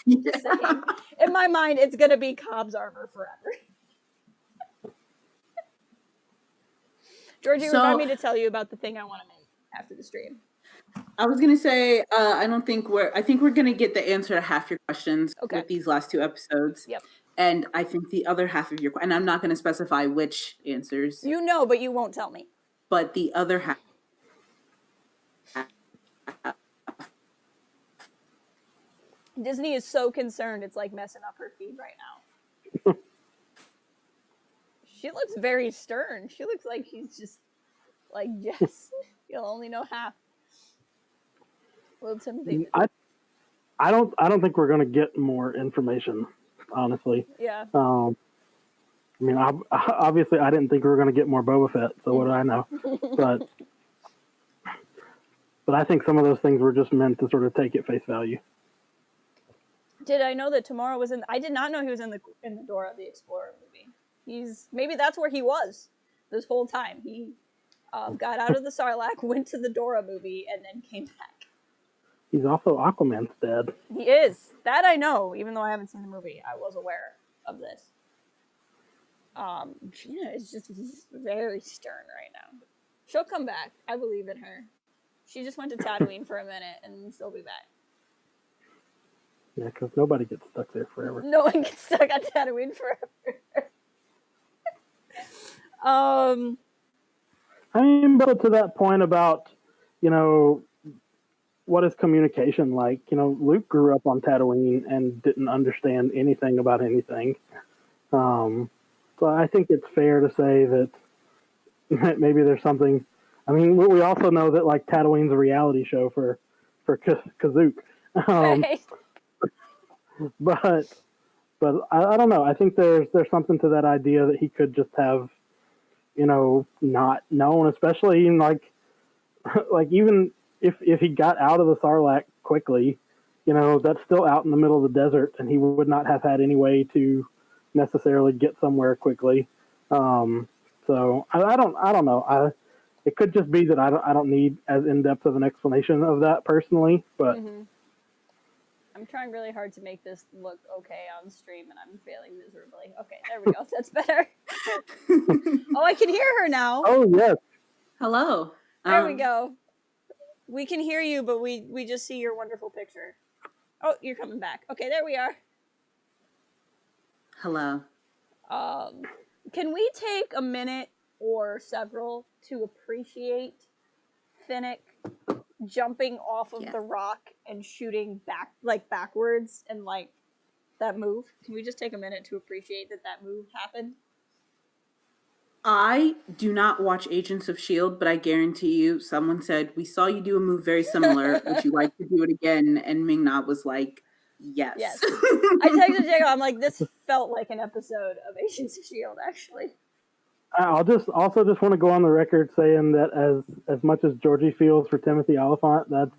just saying. In my mind, it's gonna be Cobb's armor forever. Georgie, remind me to tell you about the thing I want to make after the stream. I was gonna say, I think we're gonna get the answer to half your questions with these last 2 episodes. Yep. And I think the other half of your, and I'm not gonna specify which answers. You know, but you won't tell me. But the other half. Disney is so concerned, it's like messing up her feed right now. She looks very stern. She looks like she's just like, yes, you'll only know half. Well, Timothy. I don't think we're gonna get more information, honestly. Yeah. I mean, obviously, I didn't think we were gonna get more Boba Fett. So what do I know? But I think some of those things were just meant to sort of take at face value. Did I know that Tomorrow was in? I did not know he was in the Dora the Explorer movie. Maybe that's where he was this whole time. He got out of the Sarlacc, went to the Dora movie, and then came back. He's also Aquaman's dad. He is. That I know, even though I haven't seen the movie. I was aware of this. Gina is just very stern right now. She'll come back. I believe in her. She just went to Tatooine for a minute, and she'll be back. Yeah, because nobody gets stuck there forever. No one gets stuck on Tatooine forever. I mean, but to that point about, what is communication like? Luke grew up on Tatooine and didn't understand anything about anything. So I think it's fair to say that maybe there's something. I mean, we also know that like Tatooine's a reality show for Kazook. Right. But I don't know. I think there's something to that idea that he could just have, not known, especially in like even if he got out of the Sarlacc quickly, that's still out in the middle of the desert, and he would not have had any way to necessarily get somewhere quickly. So I don't know. It could just be that I don't need as in-depth of an explanation of that personally, but. Mm-hmm. I'm trying really hard to make this look okay on stream, and I'm failing miserably. Okay, there we go. That's better. Oh, I can hear her now. Oh, yes. Hello. There we go. We can hear you, but we just see your wonderful picture. Oh, you're coming back. Okay, there we are. Hello. Can we take a minute or several to appreciate Finnick jumping off of the rock and shooting backwards and that move? Can we just take a minute to appreciate that move happened? I do not watch Agents of S.H.I.E.L.D., but I guarantee you someone said, we saw you do a move very similar. Would you like to do it again? And Ming Na was like, yes. I texted Jago, I'm like, this felt like an episode of Agents of S.H.I.E.L.D., actually. I'll just want to go on the record saying that as much as Georgie feels for Timothy Oliphant, that's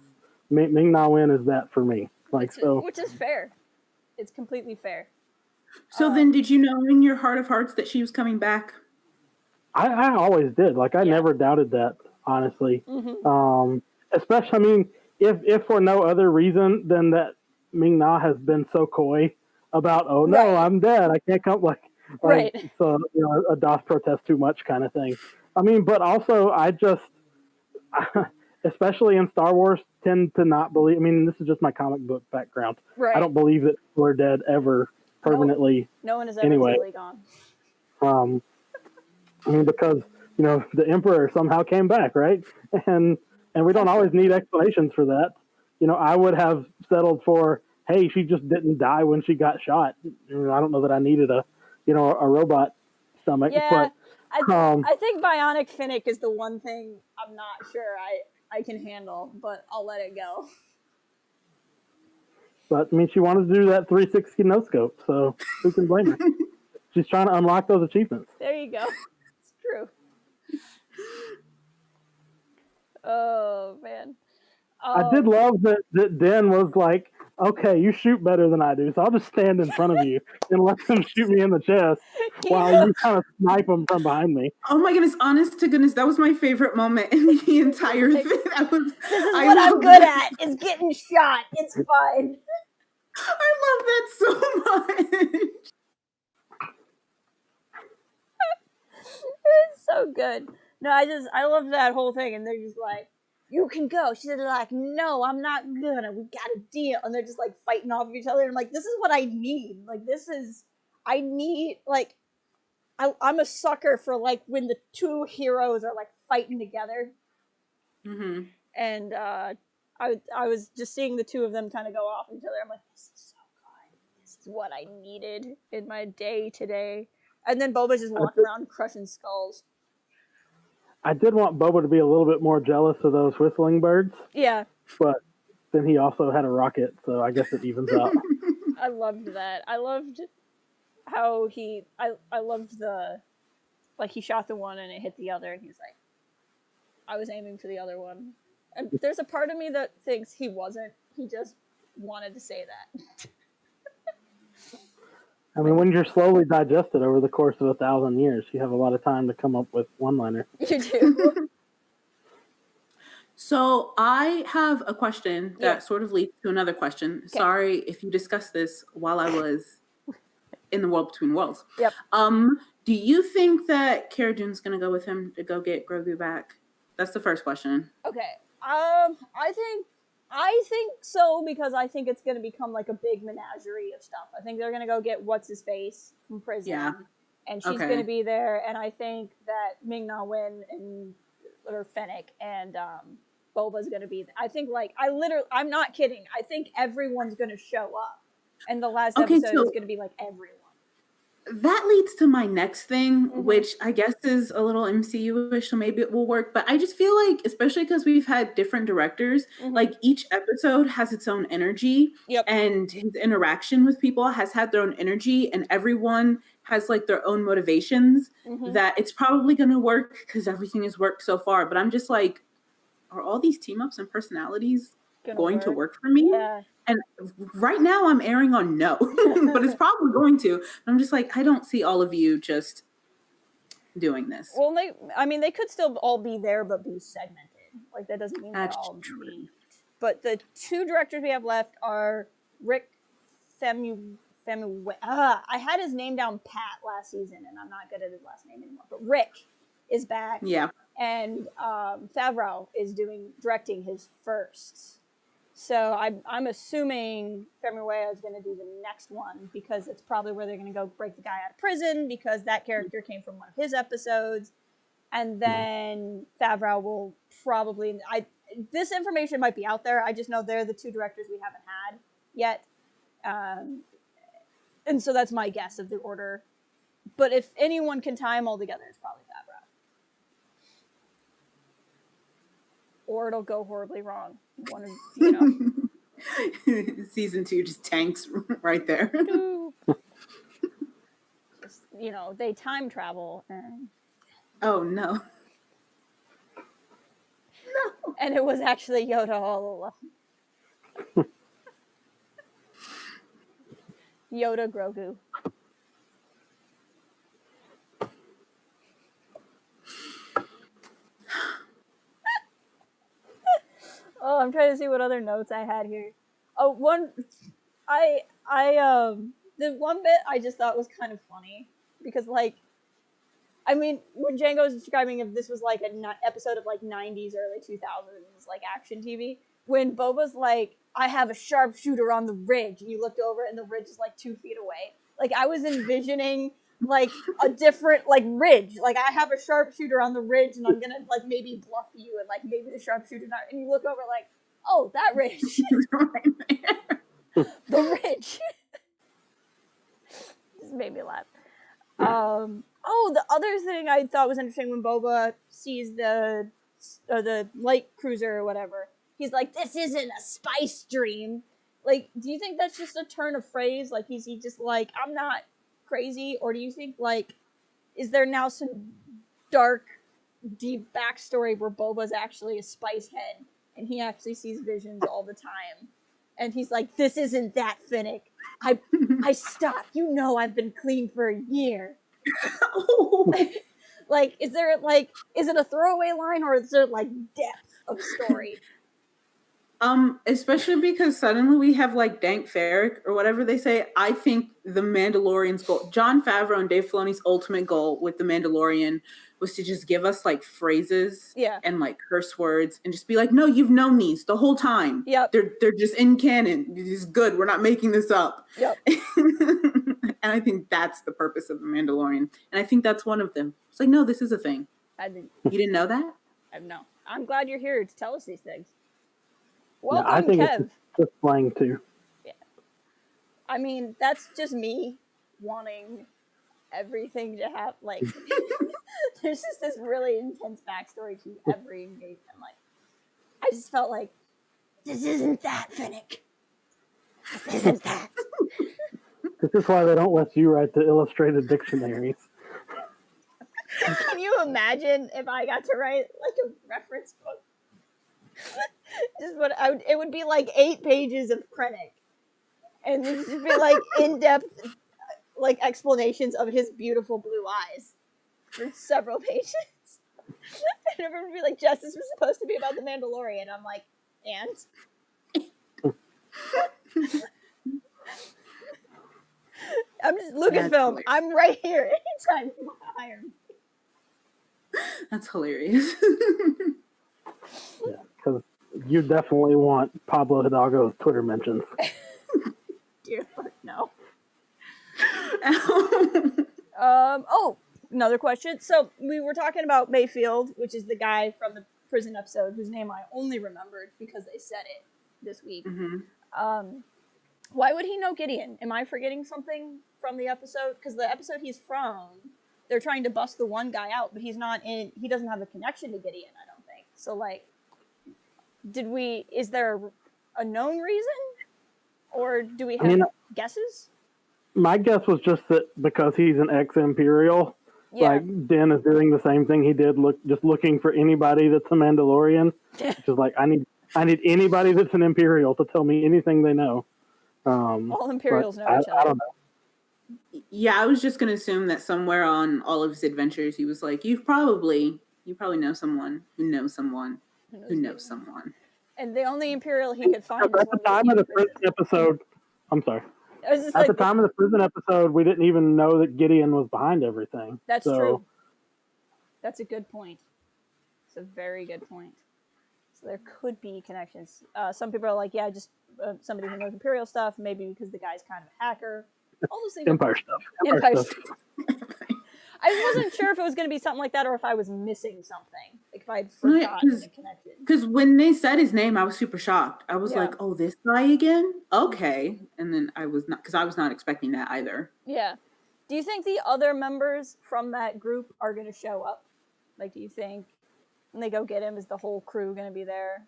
Ming Na Wen is that for me. Which is fair. It's completely fair. So then, did you know in your heart of hearts that she was coming back? I always did. I never doubted that, honestly. Mm-hmm. Especially, I mean, if for no other reason than that Ming Na has been so coy about, oh no, I'm dead, I can't come. Right. So, a DOS protest too much kind of thing. I mean, but also I just, especially in Star Wars, tend to not believe, I mean, this is just my comic book background. Right. I don't believe that people are dead ever permanently. No one is ever really gone. I mean, because, the Emperor somehow came back, right? And we don't always need explanations for that. I would have settled for, hey, she just didn't die when she got shot. I don't know that I needed a robot stomach. Yeah, but, I think Bionic Finnick is the one thing I'm not sure I can handle, but I'll let it go. But, I mean, she wanted to do that 360 no-scope, so who can blame her? She's trying to unlock those achievements. There you go. It's true. Oh, man. I did love that Den was like, okay, you shoot better than I do, so I'll just stand in front of you and let them shoot me in the chest while you kind of snipe them from behind me. Oh my goodness, honest to goodness, that was my fafavorite moment in the entire thing. This is what I'm good at, is getting shot. It's fine. I love that so much. It's so good. No, I love that whole thing, and they're just like, you can go. She's like, no, I'm not gonna. We got a deal. And they're just like fighting off of each other. And I'm like, this is what I need. Like, I need, like, I'm a sucker for, like, when the two heroes are, like, fighting together. Mm-hmm. And I was just seeing the two of them kind of go off each other. I'm like, this is so good. This is what I needed in my day today. And then Boba's just walking around crushing skulls. I did want Boba to be a little bit more jealous of those whistling birds. Yeah. But then he also had a rocket, so I guess it evens out. I loved that. I loved how I loved like, he shot the one and it hit the other, and he's like, I was aiming for the other one. And there's a part of me that thinks he wasn't. He just wanted to say that. I mean, when you're slowly digested over the course of 1,000 years, you have a lot of time to come up with one-liner. You do. So I have a question that sort of leads to another question. Okay. Sorry if you discussed this while I was in the world between worlds. Yep. Do you think that Cara Dune's going to go with him to go get Grogu back? That's the first question. Okay. I think so, because I think it's going to become like a big menagerie of stuff. I think they're going to go get what's-his-face from prison. Yeah. And she's going to be there. And I think that Ming Na Wen or Fennec and Boba's going to be there. I think, like, I'm not kidding. I think everyone's going to show up. And the last episode is going to be like everyone. That leads to my next thing, which I guess is a little MCU-ish, so maybe it will work. But I just feel like, especially because we've had different directors, like each episode has its own energy, and his interaction with people has had their own energy, and everyone has like their own motivations, that it's probably going to work because everything has worked so far. But I'm just like, are all these team-ups and personalities going to work for me? Yeah. And right now I'm erring on no, but it's probably going to. I'm just like, I don't see all of you just doing this. Well, they could still all be there, but be segmented. Like, that doesn't mean they're all meet. But the two directors we have left are Rick Famuyiwa. I had his name down pat last season, and I'm not good at his last name anymore. But Rick is back. Yeah. And Favreau is directing his first. So I'm assuming Famuyiwa is going to do the next one, because it's probably where they're going to go break the guy out of prison, because that character came from one of his episodes. And then Favreau will probably... this information might be out there. I just know they're the two directors we haven't had yet. And so that's my guess of the order. But if anyone can tie them all together, it's probably Favreau. Or it'll go horribly wrong. Season 2 just tanks right there. Just, they time travel. And... Oh, no. No. And it was actually Yoda all along. Yoda Grogu. Oh, I'm trying to see what other notes I had here. Oh, the one bit I just thought was kind of funny, because, like, I mean, when Django was describing if this was like an episode of like 90s, early 2000s, like action TV, when Boba's like, I have a sharpshooter on the ridge, and you looked over and the ridge is like 2 feet away. Like, I was envisioning like a different like ridge. Like, I have a sharpshooter on the ridge, and I'm gonna like maybe bluff you, and like maybe the sharpshooter not. And you look over like, oh, that ridge, the ridge. Just made me laugh. Oh, the other thing I thought was interesting when Boba sees the light cruiser or whatever, he's like, "This isn't a spice dream." Like, do you think that's just a turn of phrase? Like, is he just like, I'm not crazy? Or do you think, like, is there now some dark, deep backstory where Boba's actually a spice head and he actually sees visions all the time? And he's like, this isn't that, Finnick. I stopped. You know I've been clean for a year. Like, is it a throwaway line or is there like depth of story? Especially because suddenly we have like Dank Farrik or whatever they say. I think the Mandalorian's goal, Jon Favreau and Dave Filoni's ultimate goal with the Mandalorian was to just give us like phrases and like curse words and just be like, no, you've known these the whole time. Yep. They're just in canon. This is good. We're not making this up. Yep. And I think that's the purpose of the Mandalorian. And I think that's one of them. It's like, no, this is a thing. You didn't know that? No. I'm glad you're here to tell us these things. Welcome, I think Kev. It's just slang too. Yeah. I mean, that's just me wanting everything to have, like, there's just this really intense backstory to every engagement. Like, I just felt like, this isn't that, Finnick. This isn't that. This is why they don't let you write the illustrated dictionaries. Can you imagine if I got to write, like, a reference book? Just it would be like 8 pages of Krennic, and it would just be like in-depth, like explanations of his beautiful blue eyes for several pages. And everyone would be like, "Jess, this was supposed to be about the Mandalorian." I'm like, and I'm just Lucasfilm. I'm right here anytime you want to hire me. That's hilarious. Yeah, because you definitely want Pablo Hidalgo's Twitter mentions. Dear Lord, no. Oh, another question. So we were talking about Mayfield, which is the guy from the prison episode whose name I only remembered because they said it this week. Mm-hmm. Why would he know Gideon? Am I forgetting something from the episode? Because the episode he's from, they're trying to bust the one guy out, but he doesn't have a connection to Gideon, I don't think. So, like, is there a known reason? Or do we have guesses? My guess was just that because he's an ex-Imperial, like, Den is doing the same thing he did, just looking for anybody that's a Mandalorian. Which is like, I need anybody that's an Imperial to tell me anything they know. All Imperials know each other. I don't know. Yeah, I was just going to assume that somewhere on all of his adventures, he was like, you probably know someone who knows someone who knows someone. And the only Imperial he could find was at the time of the prison episode. I'm sorry. At the time of the prison episode, we didn't even know that Gideon was behind everything. That's true. That's a good point. It's a very good point. So there could be connections. Some people are like, yeah, just somebody who knows Imperial stuff, maybe because the guy's kind of a hacker. All those things. Empire stuff. I wasn't sure if it was going to be something like that or if I was missing something. Like if I'd forgotten the connection. Because when they said his name, I was super shocked. I was like, oh, this guy again? Okay. And then I was not expecting that either. Yeah. Do you think the other members from that group are going to show up? Like, do you think when they go get him, is the whole crew going to be there?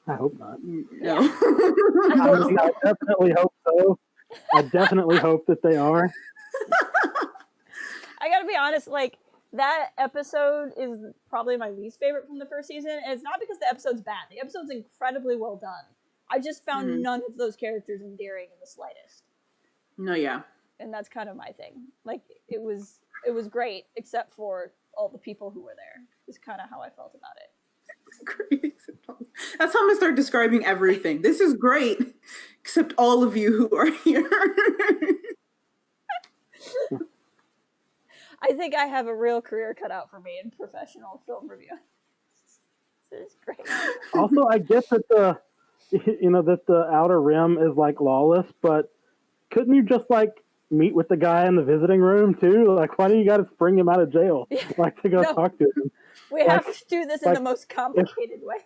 I hope not. No. I definitely hope so. I definitely hope that they are. I gotta be honest, like, that episode is probably my least favorite from the first season, and it's not because the episode's bad. The episode's incredibly well done. I just found none of those characters endearing in the slightest. No, yeah. And that's kind of my thing. Like, it was great, except for all the people who were there. Is kind of how I felt about it. Great. That's how I'm gonna start describing everything. This is great, except all of you who are here. I think I have a real career cut out for me in professional film review. This is great. Also, I guess that the Outer Rim is like lawless, but couldn't you just like meet with the guy in the visiting room too? Like, why do you got to bring him out of jail? Like to go talk to him. We have to do this in the most complicated way.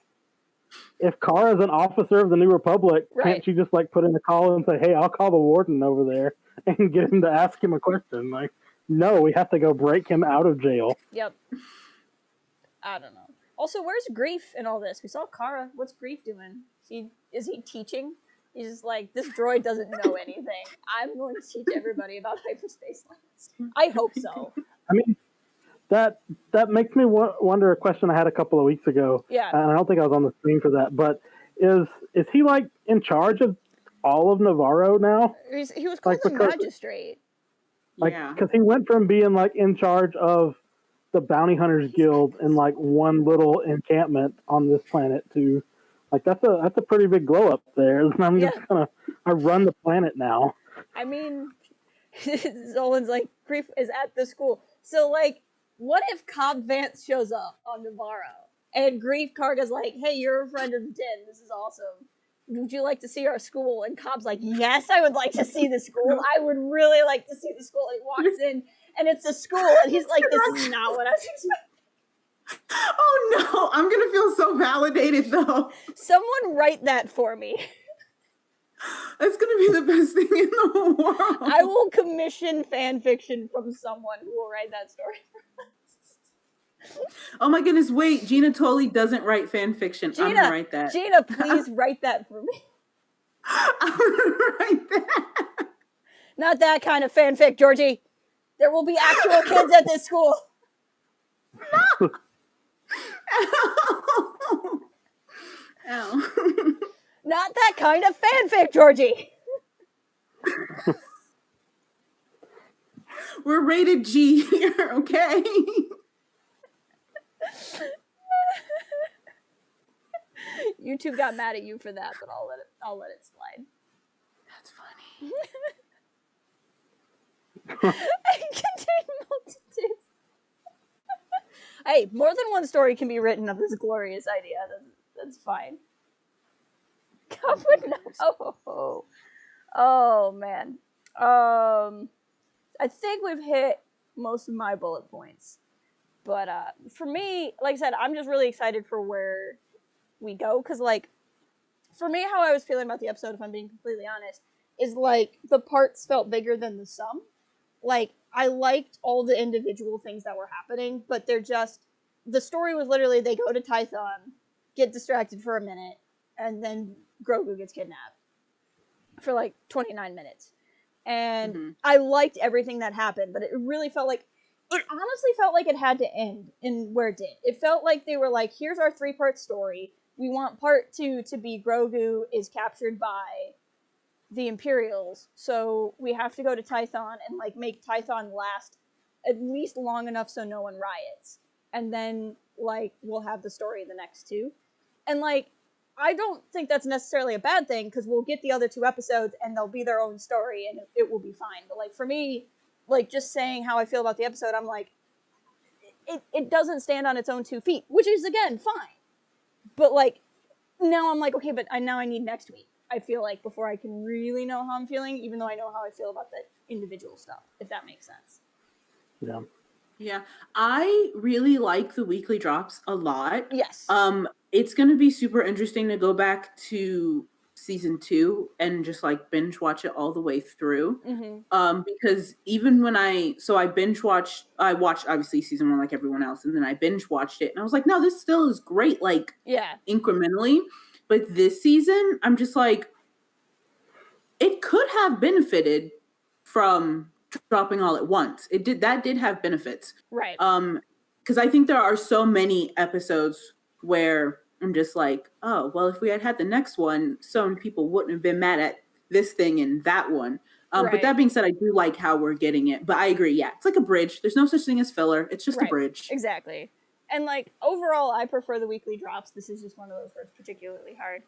If Kara's an officer of the New Republic, can't you just like put in a call and say, "Hey, I'll call the warden over there and get him to ask him a question"? Like, no, we have to go break him out of jail. Yep. I don't know. Also, where's Grief in all this? We saw Kara. What's Grief doing? Is he teaching? He's just like, this droid doesn't know anything. I'm going to teach everybody about hyperspace lanes. I hope so. I mean, that makes me wonder a question I had a couple of weeks ago. Yeah. And I don't think I was on the screen for that. But is he like in charge of all of Navarro now? He was called the magistrate. Because he went from being like in charge of the Bounty Hunters Guild in like one little encampment on this planet to like that's a pretty big glow up there. And I'm just I run the planet now. I mean, Zolan's like, Grief is at the school. So like, what if Cobb Vanth shows up on Navarro and Grief Karga's like, hey, you're a friend of Din. This is awesome. Would you like to see our school? And Cobb's like, yes, I would like to see the school. I would really like to see the school. And he walks in, and it's a school, and he's like, this is not what I was expecting. Oh, no. I'm going to feel so validated, though. Someone write that for me. That's going to be the best thing in the world. I will commission fan fiction from someone who will write that story for us. Oh my goodness, wait, Gina totally doesn't write fan fiction. I'm going to write that. Gina, please write that for me. I'm going to write that. Not that kind of fanfic, Georgie. There will be actual kids at this school. No. Ow. Ow. Not that kind of fanfic, Georgie. We're rated G here, okay? YouTube got mad at you for that, but I'll let it slide. That's funny. I contain multitudes. Hey, more than one story can be written of this glorious idea. That's fine. God would know. Oh man. I think we've hit most of my bullet points. But for me, like I said, I'm just really excited for where we go. Because, like, for me, how I was feeling about the episode, if I'm being completely honest, is, like, the parts felt bigger than the sum. Like, I liked all the individual things that were happening, but they're just... The story was literally, they go to Tython, get distracted for a minute, and then Grogu gets kidnapped. For, like, 29 minutes. And I liked everything that happened, but it really felt like... It honestly felt like it had to end in where it did. It felt like they were like, here's our 3-part story. We want part 2 to be Grogu is captured by the Imperials. So we have to go to Tython and like make Tython last at least long enough so no one riots. And then like we'll have the story of the next 2. And like, I don't think that's necessarily a bad thing because we'll get the other 2 episodes and they'll be their own story and it will be fine. But like for me, like, just saying how I feel about the episode, I'm like, it doesn't stand on its own 2 feet, which is, again, fine. But, like, now I'm like, okay, but now I need next week, I feel like, before I can really know how I'm feeling, even though I know how I feel about the individual stuff, if that makes sense. Yeah. Yeah. I really like the weekly drops a lot. Yes. It's going to be super interesting to go back to season 2 and just like binge watch it all the way through. Because even when I watched obviously season 1 like everyone else, and then I binge watched it and I was like, no, this still is great, like incrementally. But this season, I'm just like, it could have benefited from dropping all at once. That did have benefits. Right. Because I think there are so many episodes where I'm just like, oh, well, if we had the next one, so many people wouldn't have been mad at this thing and that one. Right. But that being said, I do like how we're getting it. But I agree, yeah, it's like a bridge. There's no such thing as filler. It's just a bridge. Exactly. And like overall, I prefer the weekly drops. This is just one of those where it's particularly hard.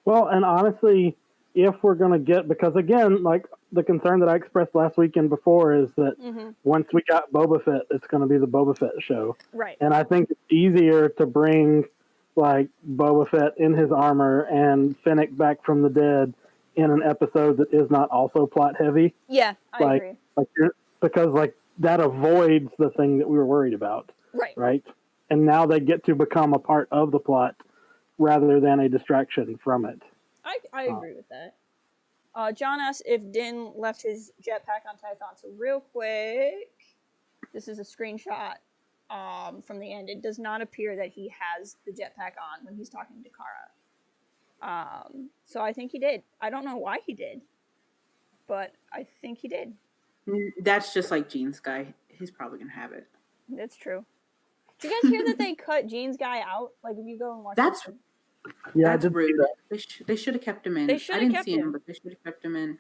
Well, and honestly, if we're going to get, because again, like the concern that I expressed last weekend before is that once we got Boba Fett, it's going to be the Boba Fett show. Right. And I think it's easier to bring like Boba Fett in his armor and Fennec back from the dead in an episode that is not also plot heavy. Yeah, I agree. Because like that avoids the thing that we were worried about. Right. Right. And now they get to become a part of the plot rather than a distraction from it. I agree with that. John asked if Din left his jetpack on Tython. So real quick, this is a screenshot from the end. It does not appear that he has the jetpack on when he's talking to Kara. So I think he did. I don't know why he did, but I think he did. That's just like Gene's guy. He's probably going to have it. That's true. Did you guys hear that they cut Gene's guy out? Like, if you go and watch Yeah, That's rude. They should have kept him in. I didn't see him, but they should have kept him in.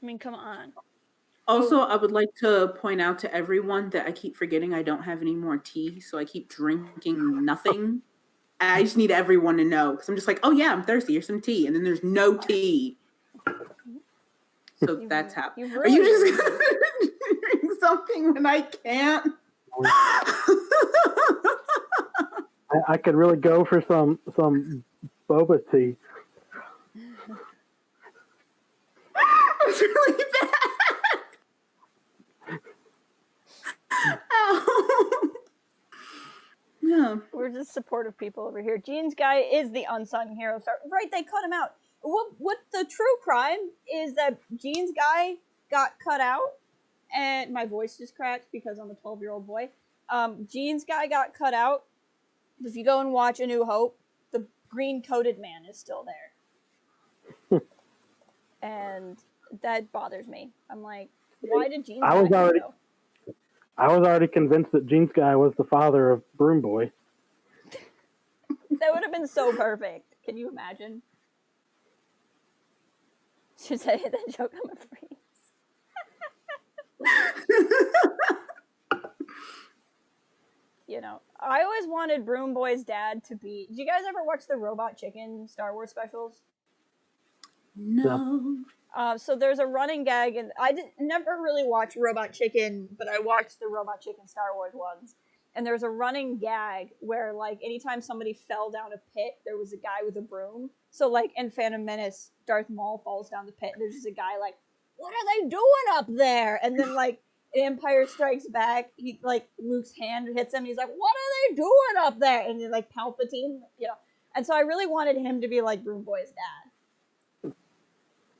I mean, come on. Also, I would like to point out to everyone that I keep forgetting I don't have any more tea, so I keep drinking nothing. I just need everyone to know, because I'm just like, oh yeah, I'm thirsty. Here's some tea, and then there's no tea. So that's how. Are you just doing something when I can't? I could really go for some boba tea. It's really bad. Ow. Yeah. We're just supportive people over here. Gene's guy is the unsung hero. Right, they cut him out. What the true crime is that Gene's guy got cut out, and my voice just cracked because I'm a 12-year-old boy. Gene's guy got cut out. If you go and watch A New Hope, the green-coated man is still there. And that bothers me. I'm like, why did Gene's guy go? I was already convinced that Gene's guy was the father of Broom Boy. That would have been so perfect. Can you imagine? Should say that joke on my face. You know, I always wanted Broom Boy's dad to be... Did you guys ever watch the Robot Chicken Star Wars specials? No. So there's a running gag, and I never really watched Robot Chicken, but I watched the Robot Chicken Star Wars ones. And there's a running gag where, like, anytime somebody fell down a pit, there was a guy with a broom. So, like, in Phantom Menace, Darth Maul falls down the pit, and there's just a guy like, what are they doing up there? And then, like, Empire Strikes Back, he, like, Luke's hand hits him, and he's like, what are they doing up there? And then, like, Palpatine, you know. And so I really wanted him to be, like, Broom Boy's dad.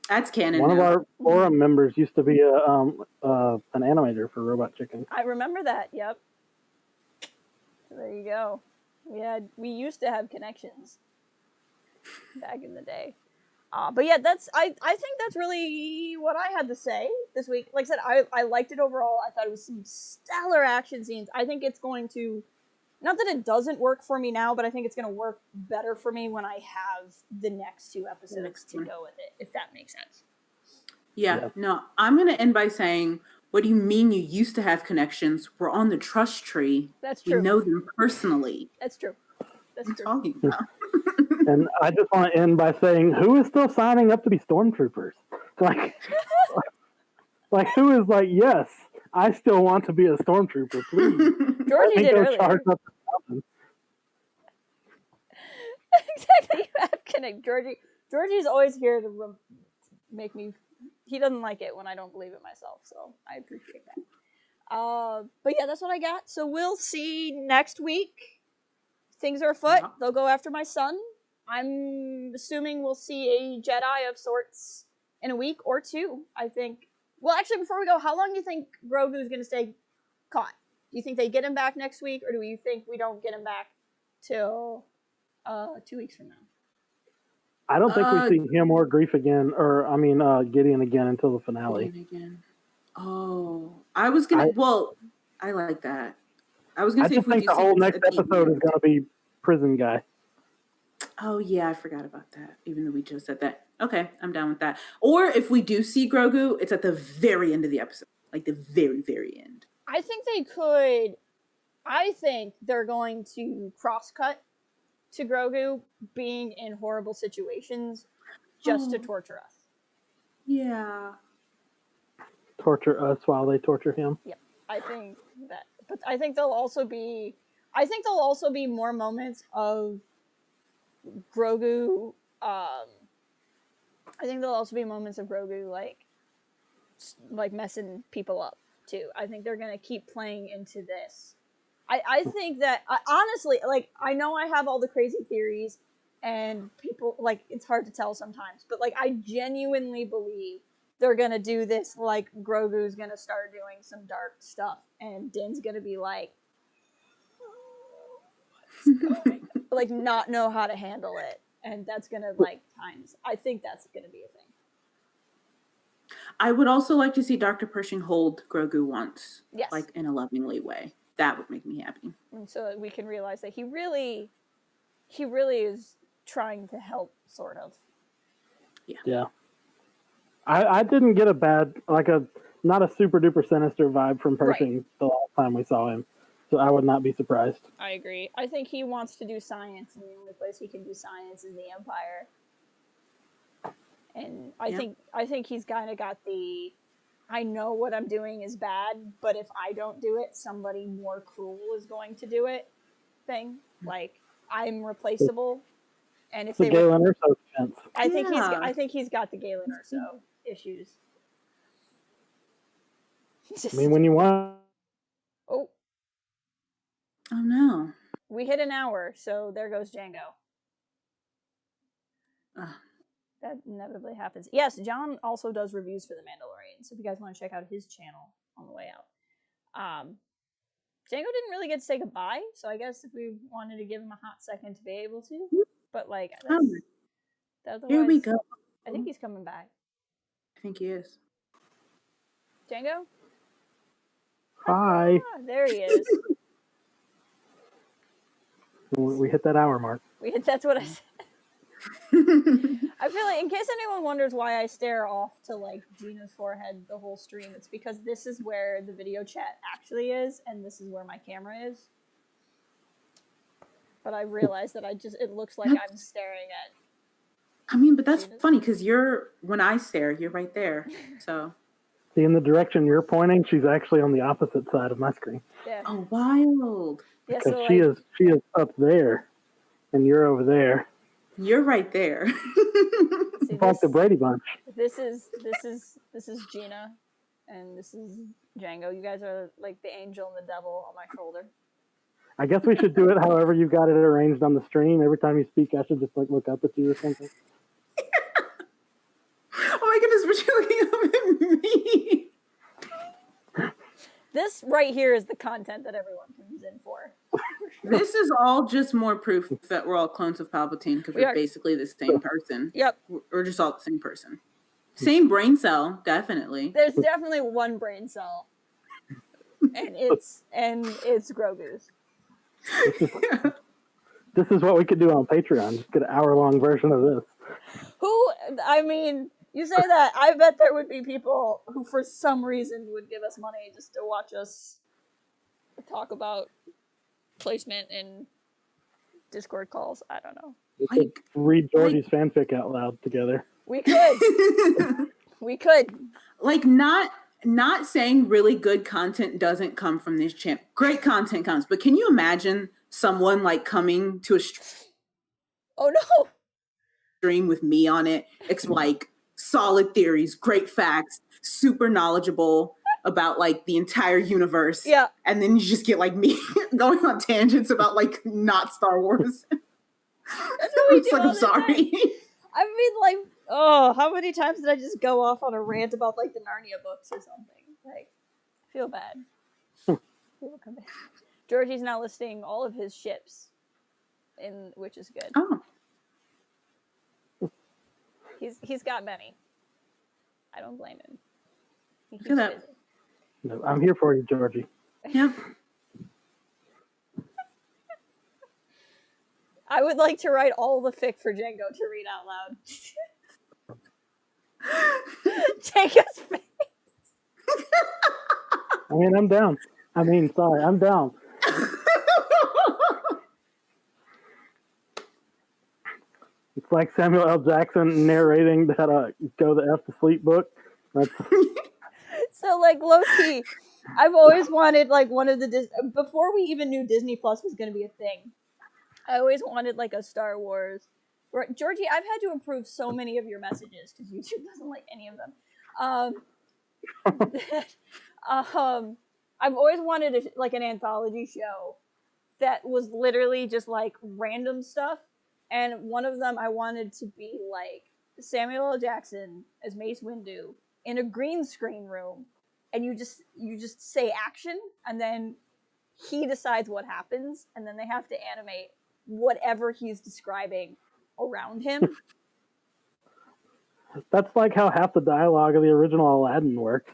That's canon. One of our forum members used to be an animator for Robot Chicken. I remember that. Yep. There you go. We used to have connections back in the day. But yeah, I think that's really what I had to say this week. Like I said, I liked it overall. I thought it was some stellar action scenes. I think it's going to, not that it doesn't work for me now, but I think it's going to work better for me when I have the next 2 episodes to go with it, if that makes sense. Yeah. No, I'm going to end by saying, what do you mean you used to have connections? We're on the trust tree. That's true. We know them personally. That's true. That's true. Talking about. And I just want to end by saying, who is still signing up to be stormtroopers? Like who is like, yes, I still want to be a stormtrooper, please. Georgie did earlier. Exactly, you have connect. Georgie's always here to make me... He doesn't like it when I don't believe it myself, so I appreciate that. But yeah, that's what I got. So we'll see next week. Things are afoot. Yeah. They'll go after my son. I'm assuming we'll see a Jedi of sorts in a week or 2, I think. Well, actually, before we go, how long do you think Grogu's going to stay caught? Do you think they get him back next week, or do you think we don't get him back till 2 weeks from now? I don't think we see him or Gideon again until the finale. Again. Oh, I was gonna. I like that. I was gonna say. I just think the whole next episode is gonna be prison guy. Oh yeah, I forgot about that. Even though we just said that. Okay, I'm down with that. Or if we do see Grogu, it's at the very end of the episode, like the very, very end. I think they could. I think they're going to cross-cut to Grogu being in horrible situations just to torture us. Yeah. Torture us while they torture him. Yep, I think that. But I think there'll also be more moments of Grogu. I think there'll also be moments of Grogu like messing people up too. I think they're gonna keep playing into this. I think that honestly, like, I know I have all the crazy theories, and people, like, it's hard to tell sometimes, but like, I genuinely believe they're gonna do this. Like, Grogu's gonna start doing some dark stuff, and Din's gonna be like, what's going on? Like, not know how to handle it, and that's gonna I think that's gonna be a thing. I would also like to see Dr. Pershing hold Grogu once, yes, like in a lovingly way. That would make me happy. And so we can realize that he really is trying to help, sort of. Yeah. I didn't get a bad, not a super duper sinister vibe from Pershing the last time we saw him. So I would not be surprised. I agree. I think he wants to do science, and the only place he can do science is the Empire. And I think he's kind of got the, I know what I'm doing is bad, but if I don't do it, somebody more cruel is going to do it thing. Like, I'm replaceable. And if it's they Galen Erso defense. I think he's got the Galen Erso issues. I mean, when you want. Oh no. We hit an hour, so there goes Django. That inevitably happens. Yes, John also does reviews for The Mandalorian, so if you guys want to check out his channel on the way out. Django didn't really get to say goodbye, so I guess if we wanted to give him a hot second to be able to, but like, here we go. I think he's coming back. I think he is. Django? Hi. There he is. We hit that hour mark. That's what I said. I feel like, in case anyone wonders why I stare off to like Gina's forehead the whole stream, it's because this is where the video chat actually is, and this is where my camera is. But I realize that it looks like I'm staring at. I mean, but that's funny because when I stare, you're right there. So. See, in the direction you're pointing, she's actually on the opposite side of my screen. Yeah. Oh, wild. Yeah, because so she is up there, and you're over there. You're right there. It's like the Brady Bunch. This is Gina, and this is Django. You guys are like the angel and the devil on my shoulder. I guess we should do it however you've got it arranged on the stream. Every time you speak, I should just like look up at you or something. Oh my goodness, but you're looking up at me. This right here is the content that everyone comes in for. This is all just more proof that we're all clones of Palpatine because we're basically the same person. Yep. We're just all the same person. Same brain cell, definitely. There's definitely one brain cell. And it's Grogu's. This is what we could do on Patreon. Just get an hour-long version of this. You say that, I bet there would be people who for some reason would give us money just to watch us talk about placement in Discord calls. I don't know. We could read Georgie's fanfic out loud together. We could. We could. Like, not saying really good content doesn't come from this channel. Great content comes, but can you imagine someone like coming to a stream with me on it? It's like solid theories, great facts, super knowledgeable about like the entire universe. Yeah. And then you just get like me going on tangents about like not Star Wars. That's what we do. Like, I'm sorry. I mean, like, how many times did I just go off on a rant about like the Narnia books or something? Like, I feel bad. People come back. Georgie's now listing all of his ships, which is good. Oh. He's got many. I don't blame him. He keeps Look at that. busy. No, I'm here for you, Georgie. Yep. I would like to write all the fic for Django to read out loud. Django's face. I'm down. I'm down. It's like Samuel L. Jackson narrating that Go the F to Sleep book. So, like, low-key, I've always wanted, like, one of the... Before we even knew Disney Plus was going to be a thing, I always wanted, like, a Star Wars... Georgie, I've had to approve so many of your messages, because YouTube doesn't like any of them. I've always wanted, like, an anthology show that was literally just, like, random stuff. And one of them I wanted to be, like, Samuel L. Jackson as Mace Windu in a green screen room, and you just say action, and then he decides what happens, and then they have to animate whatever he's describing around him. That's like how half the dialogue of the original Aladdin worked.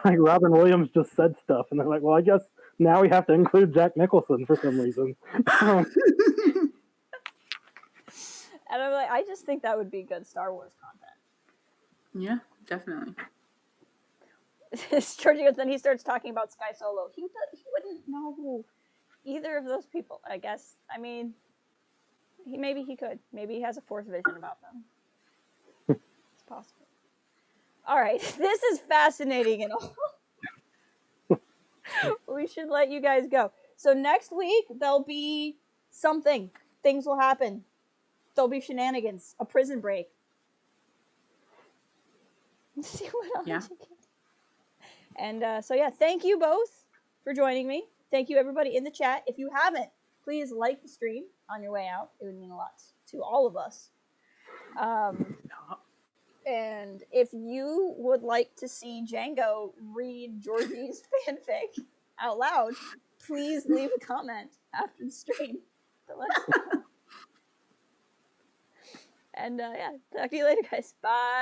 Like, Robin Williams just said stuff, and they're like, well, I guess now we have to include Jack Nicholson for some reason. And I'm like, I just think that would be good Star Wars content. Yeah, definitely. Georgie goes, then he starts talking about Sky Solo. He wouldn't know who either of those people, I guess. I mean, maybe he could. Maybe he has a Force vision about them. It's possible. All right, this is fascinating and all. We should let you guys go. So next week, there'll be something. Things will happen. There'll be shenanigans. A prison break. Let's see what else. Yeah. And so, yeah, thank you both for joining me. Thank you, everybody in the chat. If you haven't, please like the stream on your way out. It would mean a lot to all of us. And if you would like to see Django read Georgie's fanfic out loud, please leave a comment after the stream. And yeah, talk to you later, guys. Bye.